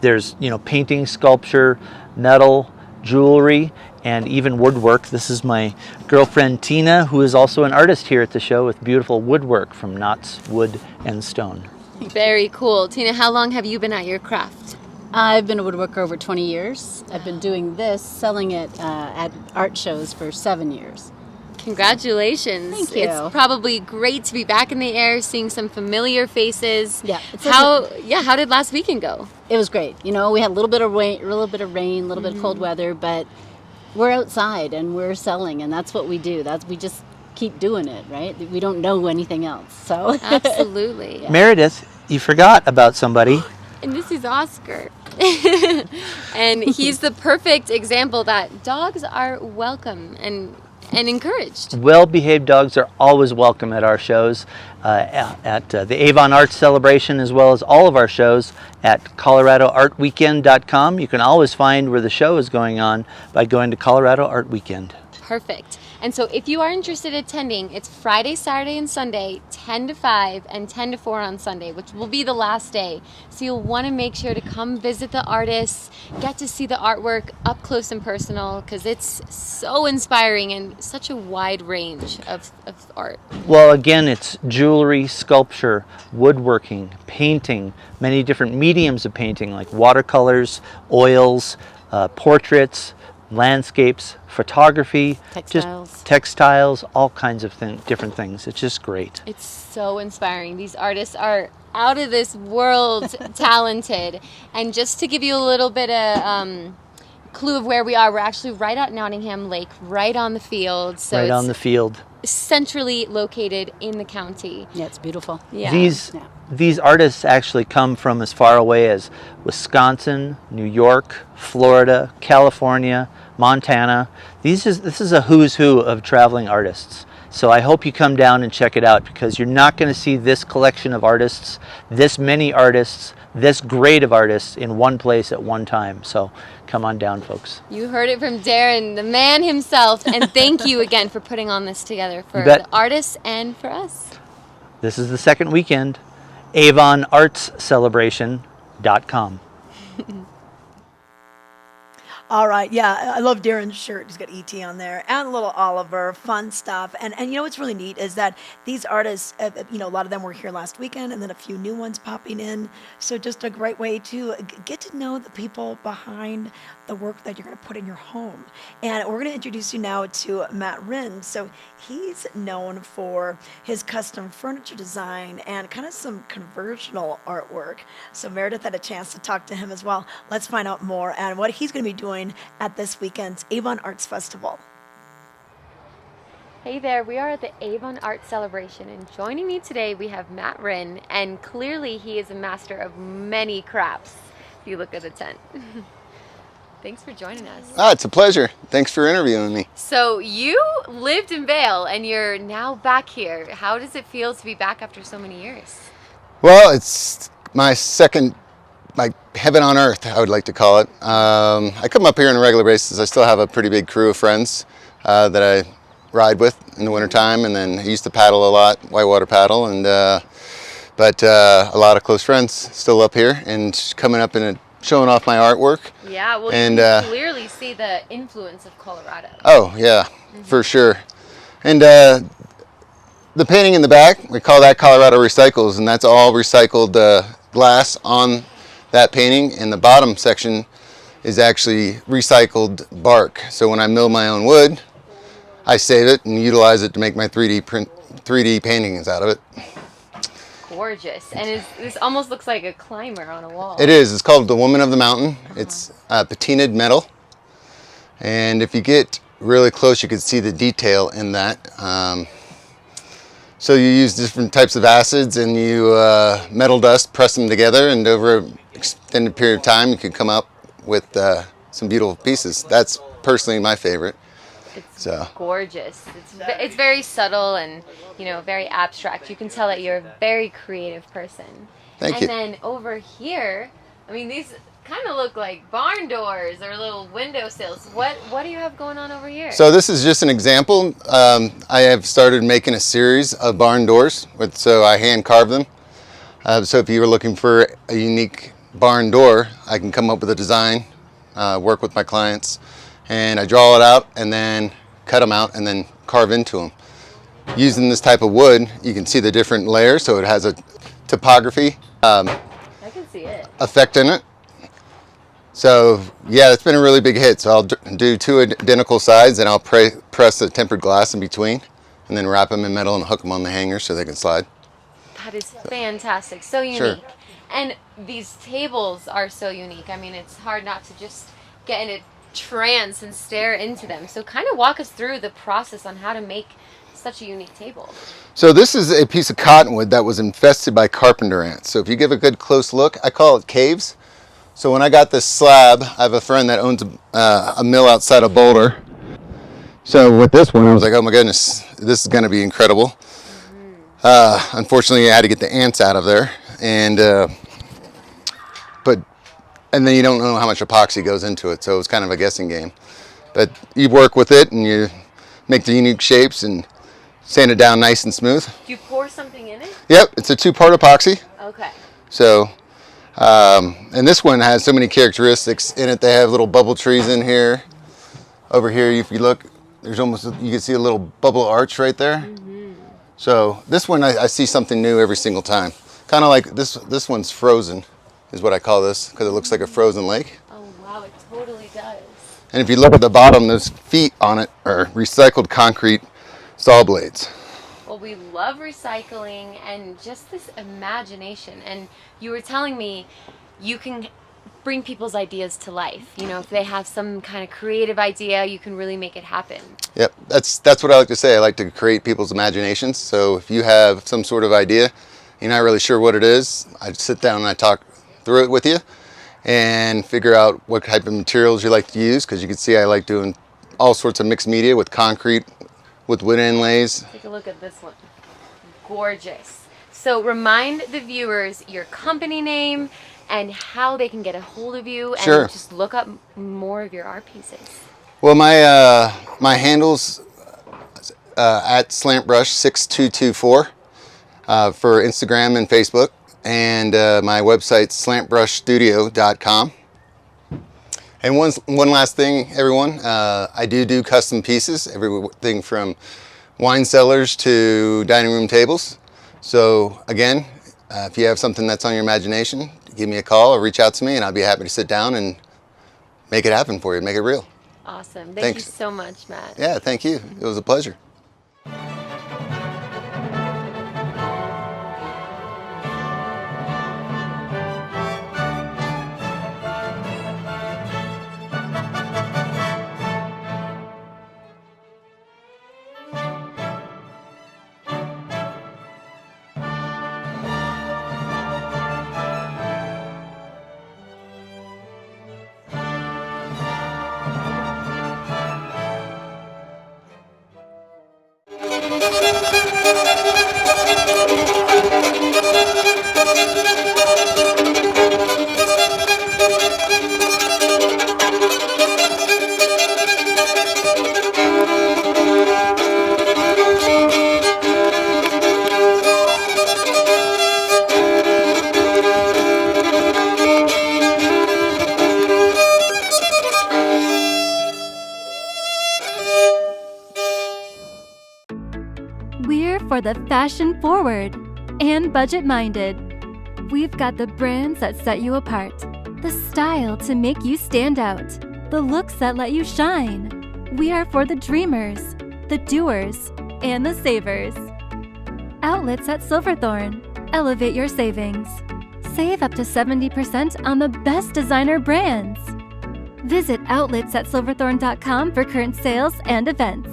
S15: there's painting, sculpture, metal, jewelry, and even woodwork. This is my girlfriend Tina, who is also an artist here at the show, with beautiful woodwork from knots, wood, and stone.
S1: Very cool. Tina, how long have you been at your craft?
S16: I've been a woodworker over 20 years. I've been doing this, selling it at art shows for 7 years.
S1: Congratulations.
S16: Thank you.
S1: It's probably great to be back in the air, seeing some familiar faces.
S16: Yeah.
S1: How did last weekend go?
S16: It was great. We had a little bit of rain, a little bit of cold weather, but we're outside and we're selling, and that's what we do. We just keep doing it, right? We don't know anything else. So
S1: Absolutely.
S16: Yeah.
S15: Meredith, you forgot about somebody.
S1: And this is Oscar. And he's the perfect example that dogs are welcome and encouraged.
S15: Well-behaved dogs are always welcome at our shows, at the Avon Arts Celebration, as well as all of our shows at ColoradoArtWeekend.com. You can always find where the show is going on by going to Colorado Art Weekend.
S1: Perfect. And so if you are interested in attending, it's Friday, Saturday, and Sunday, 10 to 5 and 10 to 4 on Sunday, which will be the last day. So you'll want to make sure to come visit the artists, get to see the artwork up close and personal, because it's so inspiring and such a wide range of art.
S15: Well, again, it's jewelry, sculpture, woodworking, painting, many different mediums of painting like watercolors, oils, portraits, landscapes, photography, textiles, all kinds of different things. It's just great.
S1: It's so inspiring. These artists are out of this world talented. And just to give you a little bit of clue of where we are, we're actually right at Nottingham Lake, right on the field. So
S15: right on the field.
S1: Centrally located in the county.
S16: Yeah, it's beautiful.
S1: Yeah.
S15: These artists actually come from as far away as Wisconsin, New York, Florida, California, Montana. This is a who's who of traveling artists. So I hope you come down and check it out, because you're not going to see this collection of artists, this many artists, this great of artists in one place at one time. So come on down, folks.
S1: You heard it from Darren, the man himself, and thank you again for putting on this together for the artists and for us.
S15: This is the second weekend. AvonArtsCelebration.com.
S2: All right, yeah, I love Darren's shirt. He's got E.T. on there and little Oliver, fun stuff. And what's really neat is that these artists, a lot of them were here last weekend, and then a few new ones popping in. So just a great way to get to know the people behind the work that you're going to put in your home. And we're going to introduce you now to Matt Wren. So he's known for his custom furniture design and kind of some conversional artwork. So Meredith had a chance to talk to him as well. Let's find out more and what he's going to be doing at this weekend's Avon Arts Festival.
S1: Hey there, we are at the Avon Art Celebration, and joining me today we have Matt Wren, and clearly he is a master of many crafts if you look at the tent. Thanks for joining us.
S17: It's a pleasure. Thanks for interviewing me.
S1: So you lived in Vail and you're now back here. How does it feel to be back after so many years?
S17: Well, it's my second, like heaven on earth, I would like to call it. I come up here on a regular basis. I still have a pretty big crew of friends that I ride with in the wintertime, and then I used to paddle a lot, whitewater paddle, and but a lot of close friends still up here and coming up and showing off my artwork.
S1: Yeah, well,
S17: and,
S1: you can clearly see the influence of Colorado.
S17: Oh yeah, for sure. And the painting in the back, we call that Colorado Recycles, and that's all recycled glass on that painting. And the bottom section is actually recycled bark. So when I mill my own wood, I save it and utilize it to make my 3D paintings out of it.
S1: Gorgeous. And this almost looks like a climber on a wall.
S17: It is. It's called the Woman of the Mountain. It's patinaed metal. And if you get really close, you can see the detail in that. So you use different types of acids and you metal dust, press them together, and over an extended period of time, you can come up with some beautiful pieces. That's personally my favorite.
S1: It's gorgeous. It's very subtle and, you know, very abstract. You can tell that you're a very creative person.
S17: Thank you.
S1: And then over here, I mean, these kind of look like barn doors or little windowsills. What do you have going on over here?
S17: So this is just an example. I have started making a series of barn doors, so I hand carve them. So if you were looking for a unique barn door, I can come up with a design, work with my clients, and I draw it out and then cut them out and then carve into them. Using this type of wood, you can see the different layers, so it has a topography
S1: I can see it.
S17: effect in it. So yeah, it's been a really big hit. So I'll do 2 identical sides, and I'll press the tempered glass in between, and then wrap them in metal and hook them on the hanger so they can slide.
S1: That is fantastic. So unique.
S17: Sure.
S1: And these tables are so unique. I mean, it's hard not to just get in a trance and stare into them. So kind of walk us through the process on how to make such a unique table.
S17: So this is a piece of cottonwood that was infested by carpenter ants. So if you give a good close look, I call it caves. So when I got this slab, I have a friend that owns a mill outside of Boulder. So with this one, I was like, oh my goodness, this is going to be incredible. Unfortunately, I had to get the ants out of there, and then you don't know how much epoxy goes into it, so it's kind of a guessing game. But you work with it, and you make the unique shapes and sand it down nice and smooth.
S1: Do you pour something in it?
S17: Yep, it's a 2-part epoxy.
S1: Okay.
S17: So, and this one has so many characteristics in it. They have little bubble trees in here. Over here, if you look, there's almost, you can see a little bubble arch right there. Mm-hmm. So this one, I see something new every single time. Kind of like this one's frozen, is what I call this, because it looks like a frozen lake.
S1: Oh wow, it totally does.
S17: And if you look at the bottom, those feet on it are recycled concrete saw blades.
S1: Well, we love recycling and just this imagination. And you were telling me you can bring people's ideas to life. You know, if they have some kind of creative idea, you can really make it happen.
S17: Yep, that's what I like to say. I like to create people's imaginations. So if you have some sort of idea, you're not really sure what it is, I sit down and I talk through it with you and figure out what type of materials you like to use, because you can see I like doing all sorts of mixed media with concrete, with wood inlays.
S1: Take a look at this one. Gorgeous. So remind the viewers your company name and how they can get a hold of you and
S17: Sure.
S1: just look up more of your art pieces.
S17: Well, my handle's at slantbrush6224 for Instagram and Facebook, and my website's slantbrushstudio.com. And one last thing, everyone, I do custom pieces, everything from wine cellars to dining room tables. So again, if you have something that's on your imagination, give me a call or reach out to me, and I'll be happy to sit down and make it happen for you, make it real.
S1: Awesome. Thank
S17: Thanks.
S1: you so much, Matt.
S17: Yeah, thank you. It was a pleasure.
S8: We're for the fashion forward and budget minded. We've got the brands that set you apart, the style to make you stand out, the looks that let you shine. We are for the dreamers, the doers, and the savers. Outlets at Silverthorne. Elevate your savings. Save up to 70% on the best designer brands. Visit outlets@silverthorne.com for current sales and events.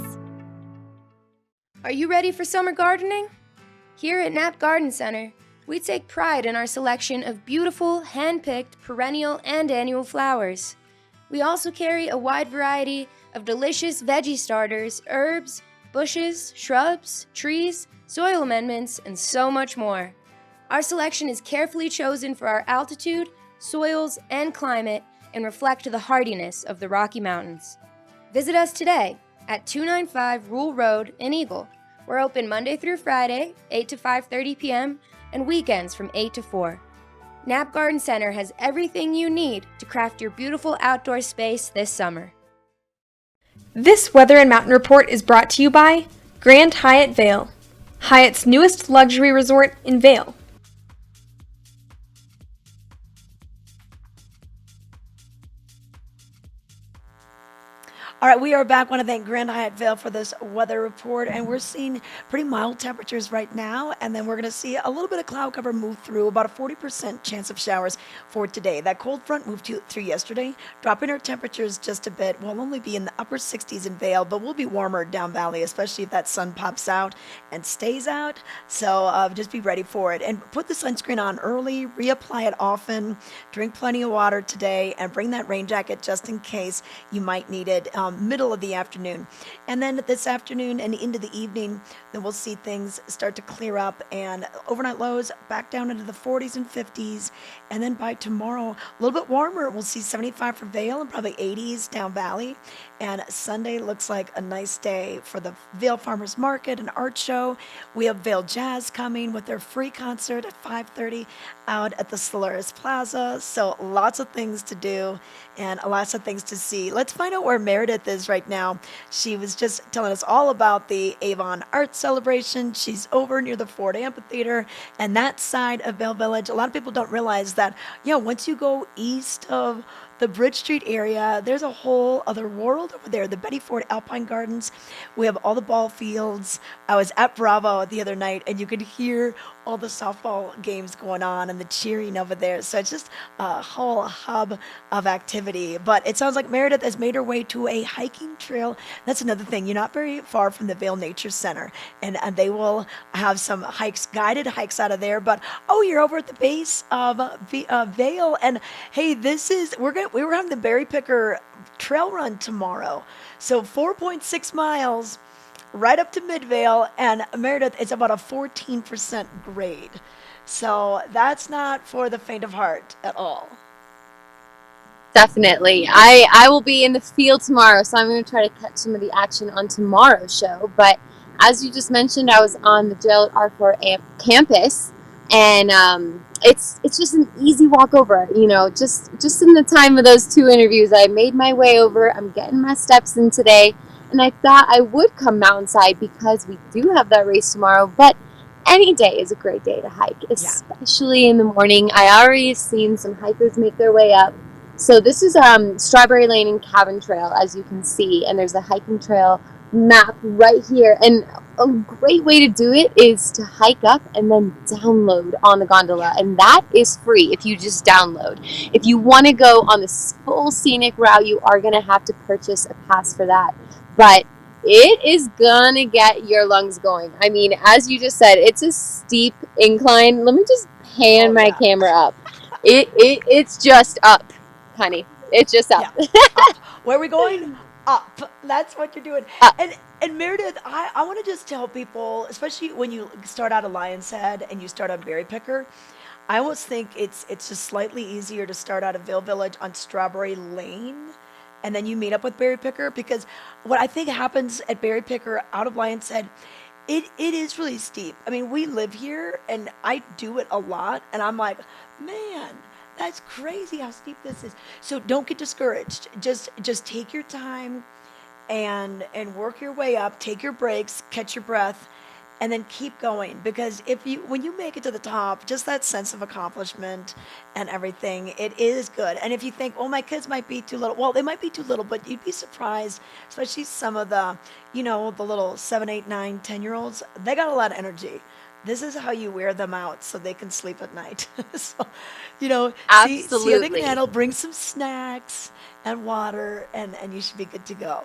S18: Are you ready for summer gardening? Here at Knapp Garden Center, we take pride in our selection of beautiful, hand-picked, perennial and annual flowers. We also carry a wide variety of delicious veggie starters, herbs, bushes, shrubs, trees, soil amendments, and so much more. Our selection is carefully chosen for our altitude, soils, and climate and reflect the hardiness of the Rocky Mountains. Visit us today at 295 Rule Road in Eagle. We're open Monday through Friday, 8 to 5:30 p.m., and weekends from 8 to 4. Knapp Garden Center has everything you need to craft your beautiful outdoor space this summer.
S14: This Weather and Mountain Report is brought to you by Grand Hyatt Vail, Hyatt's newest luxury resort in Vail.
S2: All right, we are back. Want to thank Grand Hyatt Vail for this weather report, and we're seeing pretty mild temperatures right now, and then we're going to see a little bit of cloud cover move through, about a 40% chance of showers for today. That cold front moved through yesterday, dropping our temperatures just a bit. We'll only be in the upper 60s in Vail, but we'll be warmer down valley, especially if that sun pops out and stays out. So just be ready for it, and put the sunscreen on early, reapply it often, drink plenty of water today, and bring that rain jacket just in case you might need it. Middle of the afternoon. And then this afternoon and into the evening, then we'll see things start to clear up, and overnight lows back down into the 40s and 50s. And then by tomorrow, a little bit warmer. We'll see 75 for Vail and probably 80s down valley. And Sunday looks like a nice day for the Vail Farmers Market and Art Show. We have Vail Jazz coming with their free concert at 5:30 out at the Solaris Plaza. So lots of things to do and lots of things to see. Let's find out where Meredith is right now. She was just telling us all about the Avon Art Celebration. She's over near the Ford Amphitheater and that side of Vail Village. A lot of people don't realize that, once you go east of the Bridge Street area, there's a whole other world over there. The Betty Ford Alpine Gardens. We have all the ball fields. I was at Bravo the other night, and you could hear all the softball games going on and the cheering over there. So it's just a whole hub of activity. But it sounds like Meredith has made her way to a hiking trail. That's another thing. You're not very far from the Vail Nature Center, and they will have some hikes, guided hikes out of there. But you're over at the base of Vail, and hey, we were having the Berry Picker trail run tomorrow. So 4.6 miles right up to Midvale, and Meredith, it's about a 14% grade. So that's not for the faint of heart at all.
S1: Definitely. I will be in the field tomorrow, so I'm going to try to catch some of the action on tomorrow's show. But as you just mentioned, I was on the Jail at R4 campus, and it's just an easy walk over. Just in the time of those 2 interviews, I made my way over. I'm getting my steps in today. And I thought I would come mountainside because we do have that race tomorrow. But any day is a great day to hike, especially in the morning. I already have seen some hikers make their way up. So this is Strawberry Lane and Cabin Trail, as you can see. And there's a hiking trail map right here. And a great way to do it is to hike up and then download on the gondola. And that is free if you just download. If you want to go on this full scenic route, you are going to have to purchase a pass for that. But it is gonna get your lungs going. I mean, as you just said, it's a steep incline. Let me just pan my camera up. It's just up, honey. It's just up.
S2: Up. Where are we going? Up. That's what you're doing. And Meredith, I want to just tell people, especially when you start out at Lion's Head and you start on Berry Picker, I almost think it's just slightly easier to start out of Vail Village on Strawberry Lane, and then you meet up with Berry Picker, because what I think happens at Berry Picker out of Lion's Head, it is really steep. I mean, we live here, and I do it a lot, and I'm like, man, that's crazy how steep this is. So don't get discouraged. Just take your time and work your way up. Take your breaks, catch your breath, and then keep going, because when you make it to the top, just that sense of accomplishment and everything, it is good. And if you think, oh, my kids might be too little, well, they might be too little, but you'd be surprised, especially some of the, the little 7, 8, 9, 10-year-olds, they got a lot of energy. This is how you wear them out so they can sleep at night. So, see how they can handle, bring some snacks and water, and you should be good to go.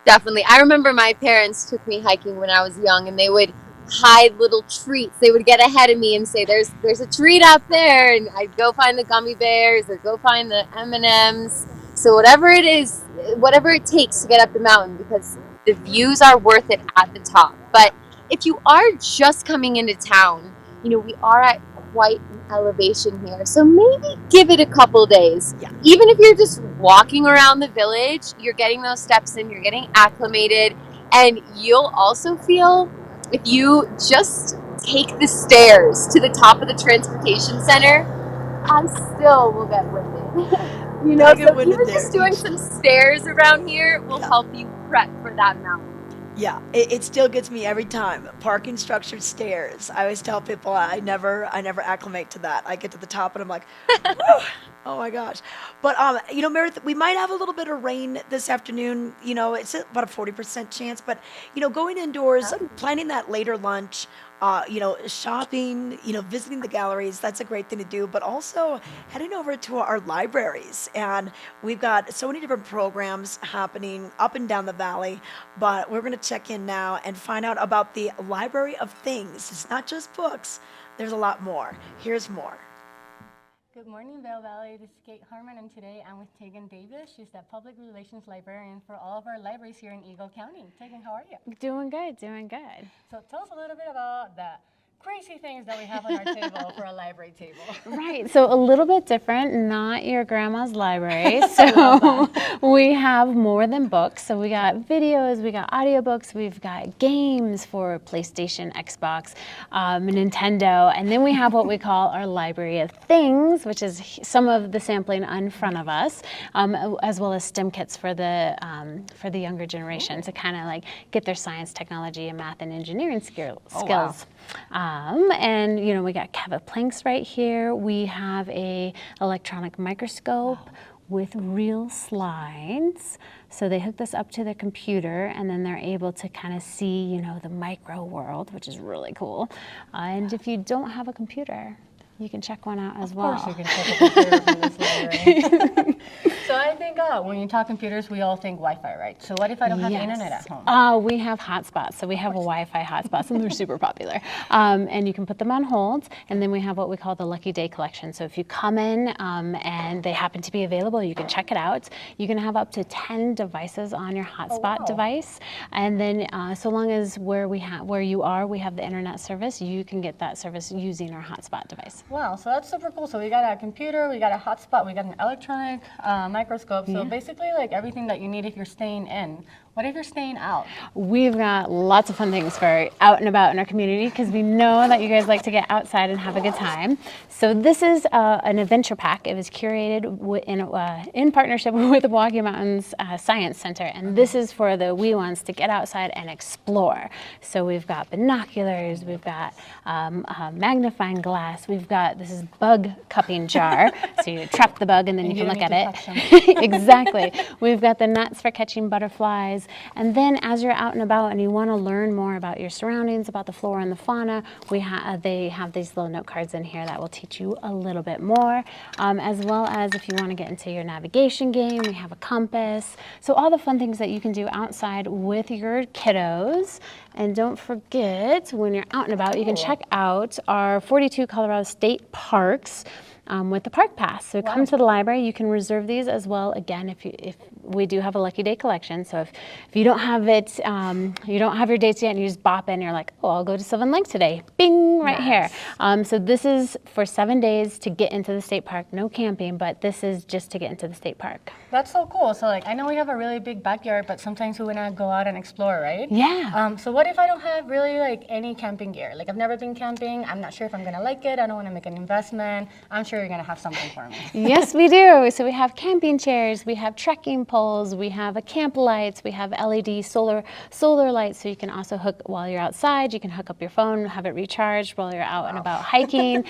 S1: Definitely. I remember my parents took me hiking when I was young, and they would hide little treats. They would get ahead of me and say, there's a treat out there, and I'd go find the gummy bears or go find the M&Ms. So whatever it is, whatever it takes to get up the mountain, because the views are worth it at the top. But if you are just coming into town, we are at quite an elevation here, so maybe give it a couple days.
S2: Yeah.
S1: Even if you're just walking around the village, you're getting those steps in, you're getting acclimated, and you'll also feel, if you just take the stairs to the top of the transportation center, I still will get winded. So even just doing some stairs around here will help you prep for that mountain.
S2: Yeah, it still gets me every time. Parking structured stairs. I always tell people I never acclimate to that. I get to the top and I'm like, oh my gosh. But Meredith, we might have a little bit of rain this afternoon. It's about a 40% chance. But going indoors, planning that later lunch, shopping, visiting the galleries, that's a great thing to do, but also heading over to our libraries. And we've got so many different programs happening up and down the valley, but we're going to check in now and find out about the Library of Things. It's not just books, there's a lot more. Here's more.
S19: Good morning, Vail Valley. This is Kate Harmon, and today I'm with Tegan Davis. She's the Public Relations Librarian for all of our libraries here in Eagle County. Tegan, how are you?
S20: Doing good, doing good.
S19: So tell us a little bit about the crazy things that we have on our table for a library table.
S20: Right, so a little bit different, not your grandma's library. So we have more than books. So we got videos, we got audiobooks, we've got games for PlayStation, Xbox, Nintendo, and then we have what we call our Library of Things, which is some of the sampling in front of us, as well as STEM kits for the younger generation to kind of like get their science, technology, and math and engineering skills.
S19: Wow.
S20: And we got Keva planks right here. We have a electronic microscope with real slides. So they hook this up to their computer, and then they're able to kind of see, the micro world, which is really cool. And if you don't have a computer, you can check one out as well.
S19: Of course you can check a computer from this library. So I think when you talk computers, we all think Wi-Fi, right? So what if I don't have internet at home?
S20: We have hotspots. So we have a Wi-Fi hotspot, and they're super popular. And you can put them on hold, and then we have what we call the Lucky Day Collection. So if you come in and they happen to be available, you can check it out. You can have up to 10 devices on your hotspot device. And then so long as where you are, we have the internet service, you can get that service using our hotspot device.
S19: Wow, so that's super cool. So we got a computer, we got a hotspot, we got an electronic microscope. So basically like everything that you need if you're staying in. What if you're staying out?
S20: We've got lots of fun things for out and about in our community because we know that you guys like to get outside and have a good time. So this is an adventure pack. It was curated in partnership with the Milwaukee Mountains Science Center, and this is for the wee ones to get outside and explore. So we've got binoculars, we've got a magnifying glass, this is bug cupping jar, so you trap the bug and then you can look at it. Exactly. We've got the nuts for catching butterflies. And then as you're out and about and you want to learn more about your surroundings, about the flora and the fauna, they have these little note cards in here that will teach you a little bit more, as well as if you want to get into your navigation game, we have a compass. So all the fun things that you can do outside with your kiddos. And don't forget, when you're out and about, you can check out our 42 Colorado state parks. with the park pass. So come to the library. You can reserve these as well. Again, if we do have a lucky day collection. So if you don't have it, you don't have your dates yet, and you just bop in, you're like, oh, I'll go to Sylvan Lake today. Bing, right here. So this is for 7 days to get into the state park. No camping, but this is just to get into the state park.
S19: That's so cool. So like, I know we have a really big backyard, but sometimes we want to go out and explore, right?
S20: Yeah.
S19: So what if I don't have really like any camping gear? Like I've never been camping. I'm not sure if I'm going to like it. I don't want to make an investment. I'm sure you're going to have something for me.
S20: Yes, we do. So we have camping chairs, we have trekking poles, we have a camp lights, we have LED solar lights, so you can also hook while you're outside. You can hook up your phone, have it recharged while you're out and about hiking.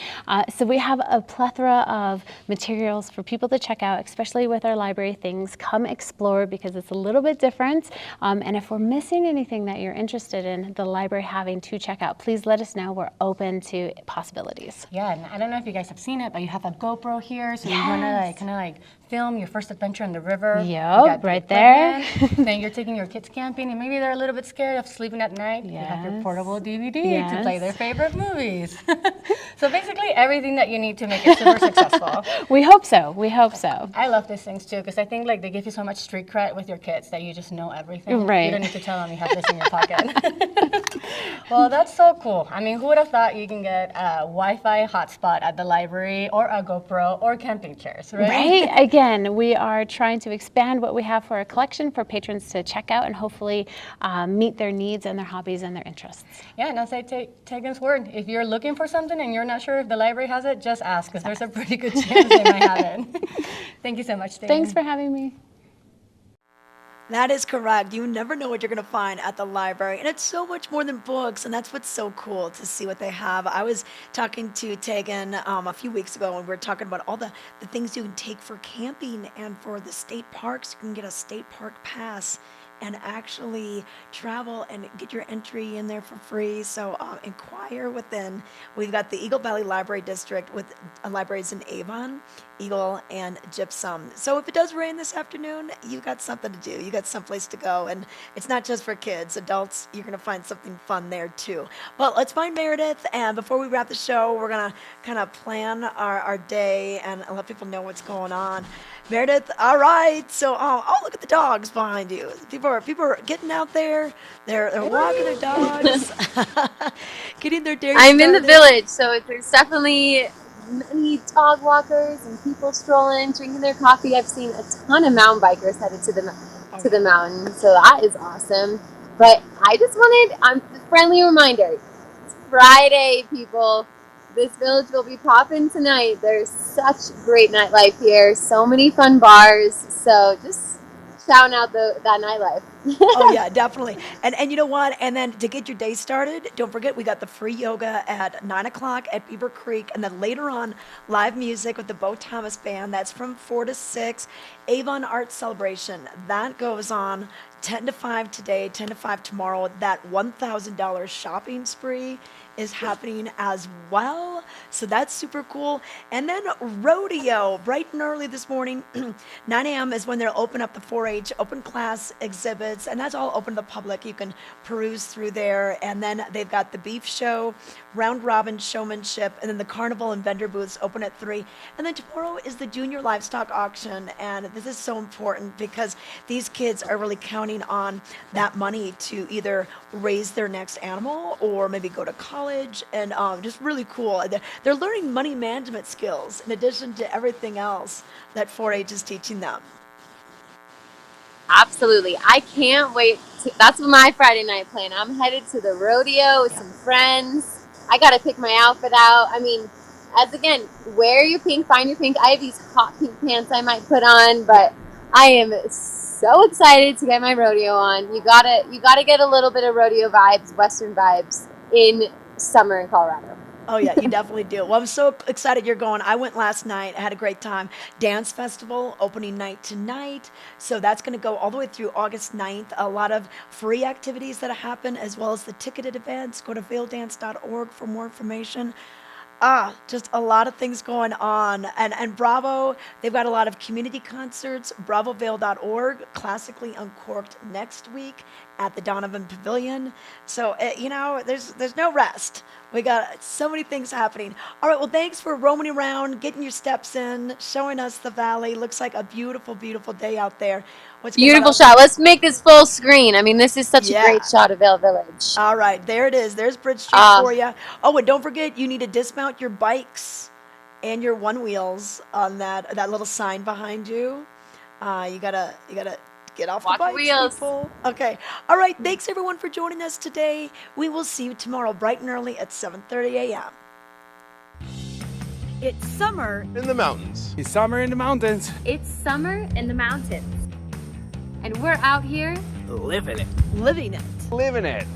S20: So we have a plethora of materials for people to check out, especially with our library things. Come explore because it's a little bit different. And if we're missing anything that you're interested in the library having to check out, please let us know. We're open to possibilities.
S19: Yeah, and I don't know if you guys have seen it, but you have a GoPro here, so you want to like kind of like film your first adventure in the river.
S20: Yep, right there.
S19: Then you're taking your kids camping, and maybe they're a little bit scared of sleeping at night. You have your portable DVD to play their favorite movies. So basically everything that you need to make it super successful.
S20: We hope so. We hope so.
S19: I love these things too, because I think like they give you so much street cred with your kids that you just know everything.
S20: Right.
S19: You don't need to tell them you have this in your pocket. Well, that's so cool. I mean, who would have thought you can get a Wi-Fi hotspot at the library, or a GoPro, or camping chairs, right?
S20: Right. Again, we are trying to expand what we have for our collection for patrons to check out and hopefully meet their needs and their hobbies and their interests.
S19: Yeah, and I'll say Tegan's word. If you're looking for something and you're not sure if the library has it, just ask, because there's a pretty good chance they might have it. Thank you so much, Tegan.
S20: Thanks for having me.
S2: That is correct. You never know what you're going to find at the library. And it's so much more than books, and that's what's so cool to see what they have. I was talking to Tegan a few weeks ago, and we were talking about all the things you can take for camping and for the state parks. You can get a state park pass and actually travel and get your entry in there for free. So inquire within. We've got the Eagle Valley Library District with libraries in Avon, Eagle, and Gypsum. So if it does rain this afternoon, you got something to do. You got someplace to go. And it's not just for kids. Adults, you're going to find something fun there too. Well, let's find Meredith. And before we wrap the show, we're going to kind of plan our day and let people know what's going on. Meredith, all right. So, oh, look at the dogs behind you. People are getting out there. They're walking their dogs, getting their day
S1: I'm in the
S2: started.
S1: village, so there's definitely many dog walkers and people strolling, drinking their coffee. I've seen a ton of mountain bikers headed to the mountain, so that is awesome. But I just wanted a friendly reminder. It's Friday, people. This village will be popping tonight. There's such great nightlife here. So many fun bars. So just shouting out that nightlife.
S2: Oh yeah, definitely. And you know what? And then to get your day started, don't forget we got the free yoga at 9 o'clock at Beaver Creek, and then later on live music with the Bo Thomas Band. That's from 4 to 6. Avon Art Celebration that goes on 10 to 5 today, 10 to 5 tomorrow. That $1,000 shopping spree is happening as well. So that's super cool. And then Rodeo, bright and early this morning, 9 a.m. is when they'll open up the 4-H open class exhibits, and that's all open to the public. You can peruse through there. And then they've got the beef show, round robin showmanship, and then the carnival and vendor booths open at 3. And then tomorrow is the junior livestock auction. And this is so important because these kids are really counting on that money to either raise their next animal or maybe go to college, and just really cool. They're learning money management skills in addition to everything else that 4-H is teaching them.
S1: Absolutely. I can't wait. That's my Friday night plan. I'm headed to the rodeo with some friends. I got to pick my outfit out. I mean, again, wear your pink, find your pink. I have these hot pink pants I might put on, but I am so excited to get my rodeo on. You gotta get a little bit of rodeo vibes, Western vibes in summer in Colorado.
S2: Oh yeah, you definitely do. Well, I'm so excited you're going. I went last night. I had a great time. Dance Festival, opening night tonight. So that's going to go all the way through August 9th. A lot of free activities that happen, as well as the ticketed events. Go to vaildance.org for more information. Just a lot of things going on. And Bravo, they've got a lot of community concerts. BravoVail.org, Classically Uncorked next week at the Donovan Pavilion. So, there's no rest. We got so many things happening. All right, well, thanks for roaming around, getting your steps in, showing us the valley. Looks like a beautiful, beautiful day out there.
S1: Beautiful shot. Let's make this full screen. I mean, this is such a great shot of Vail Village.
S2: All right, there it is. There's Bridge Street for you. Oh, and don't forget, you need to dismount your bikes and your one wheels on that little sign behind you. You gotta get off the bikes,
S1: wheels.
S2: people. Okay. All right. Thanks everyone for joining us today. We will see you tomorrow bright and early at 7:30 a.m.
S21: It's summer
S3: In the mountains.
S4: It's summer in the mountains.
S1: It's summer in the mountains. And we're out here
S4: Living it.
S2: living it.
S3: Living it.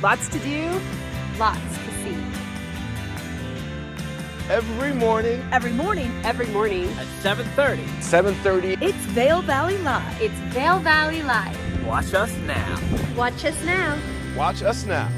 S21: Lots to do.
S1: lots to see.
S3: Every morning.
S21: Every morning. Every morning.
S4: At 7:30.
S3: 7:30.
S21: It's Vail Valley Live.
S1: It's Vail Valley Live.
S4: Watch us now.
S1: Watch us now.
S3: Watch us now.